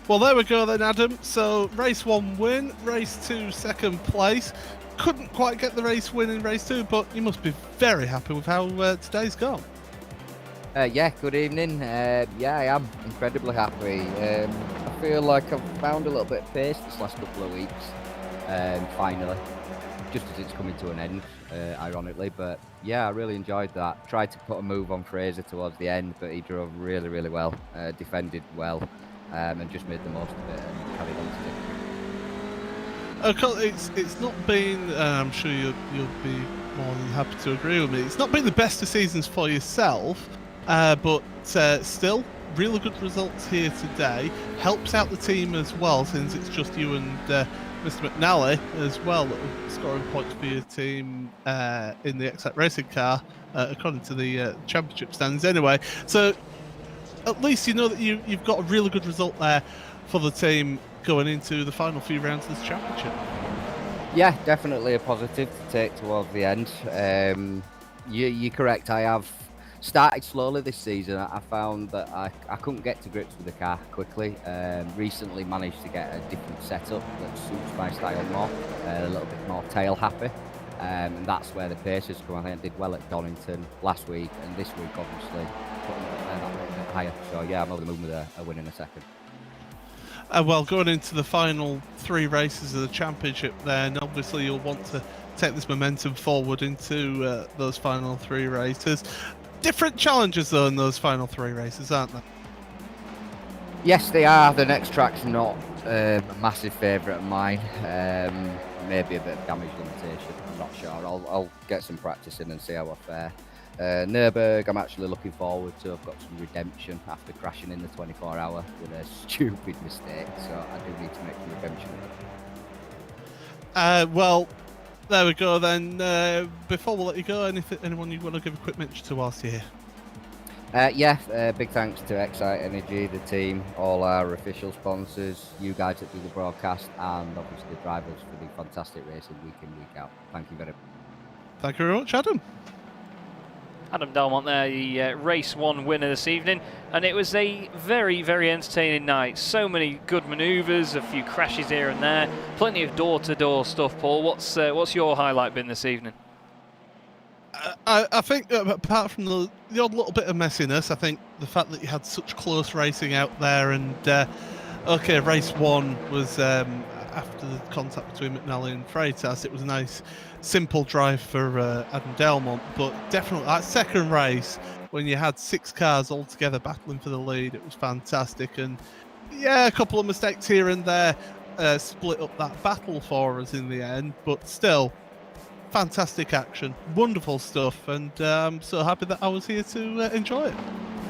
Well, there we go then, Adam. So, race 1 win, race 2 second place. Couldn't quite get the race win in race 2, but you must be very happy with how today's gone. Yeah, good evening. I am incredibly happy. I feel like I've found a little bit of pace this last couple of weeks, finally, just as it's coming to an end, ironically. But yeah, I really enjoyed that. Tried to put a move on Fraser towards the end, but he drove really, really well, defended well. And just made the most of it and carried on to it. It's not been, I'm sure you'll be more than happy to agree with me, it's not been the best of seasons for yourself, but still, really good results here today. Helps out the team as well, since it's just you and Mr. McNally as well that are scoring points for your team in the Exact Racing car, according to the championship standings anyway. So at least you know that you've got a really good result there for the team going into the final few rounds of this championship. Yeah, definitely a positive to take towards the end. You're correct. I have started slowly this season. I found that I couldn't get to grips with the car quickly. Recently managed to get a different setup that suits my style more, a little bit more tail happy. And that's where the pace has come. I think I did well at Donington last week, and this week obviously putting that a little bit higher. So yeah, I'm over the moon with a win in a second. Well, going into the final 3 races of the championship then, obviously you'll want to take this momentum forward into those final 3 races. Different challenges though in those final 3 races, aren't they? Yes, they are. The next track's not a massive favourite of mine. Maybe a bit of damage limitation, I'm not sure. I'll get some practice in and see how I fare. Nürburgring, I'm actually looking forward to. I've got some redemption after crashing in the 24-hour with a stupid mistake, so I do need to make some redemption of it. Well, there we go then. Before we let you go, anyone you want to give a quick mention to whilst you're here? Big thanks to Excite Energy, the team, all our official sponsors, you guys that do the broadcast, and obviously the drivers for the fantastic racing week in, week out. Thank you very much. Thank you very much, Adam. Adam Delmont there, the race 1 winner this evening, and it was a very, very entertaining night. So many good manoeuvres, a few crashes here and there, plenty of door-to-door stuff. Paul, what's your highlight been this evening? I think apart from the odd little bit of messiness, I think the fact that you had such close racing out there, and okay, race 1 was after the contact between McNally and Freitas. It was a nice, simple drive for Adam Delmont, but definitely that second race when you had 6 cars all together battling for the lead, it was fantastic. And yeah, a couple of mistakes here and there split up that battle for us in the end, but still. Fantastic action, wonderful stuff, and I'm so happy that I was here to enjoy it.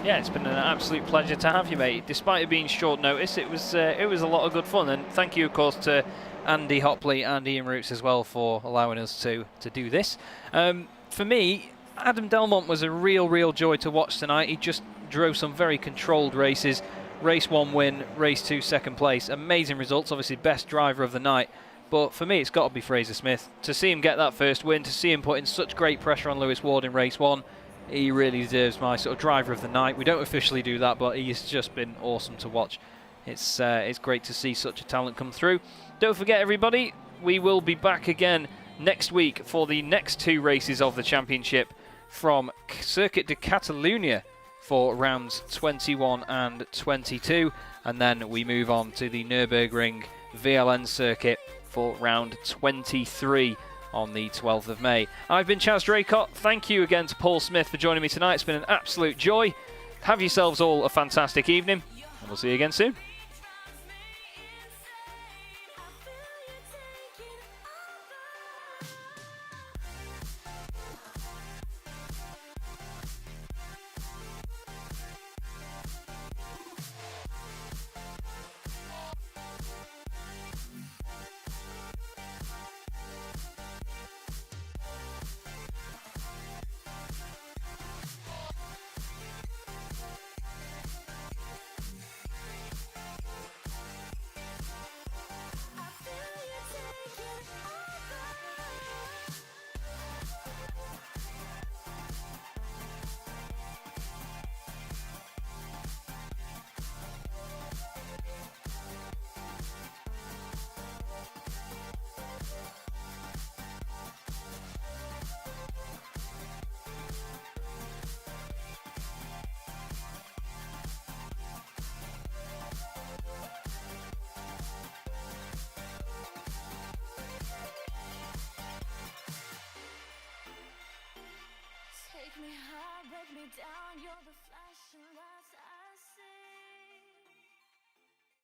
Yeah, it's been an absolute pleasure to have you, mate. Despite it being short notice, it was a lot of good fun, and thank you, of course, to Andy Hopley and Ian Roots as well for allowing us to do this. For me, Adam Delmont was a real joy to watch tonight. He just drove some very controlled races. Race 1 win, race 2 second place. Amazing results, obviously best driver of the night. But for me, it's got to be Fraser Smith. To see him get that first win, to see him put in such great pressure on Lewis Ward in race 1, he really deserves my sort of driver of the night. We don't officially do that, but he's just been awesome to watch. It's great to see such a talent come through. Don't forget, everybody, we will be back again next week for the next 2 races of the championship from Circuit de Catalunya for rounds 21 and 22. And then we move on to the Nürburgring VLN circuit for round 23 on the 12th of May. I've been Chaz Draycott. Thank you again to Paul Smith for joining me tonight. It's been an absolute joy. Have yourselves all a fantastic evening, and we'll see you again soon.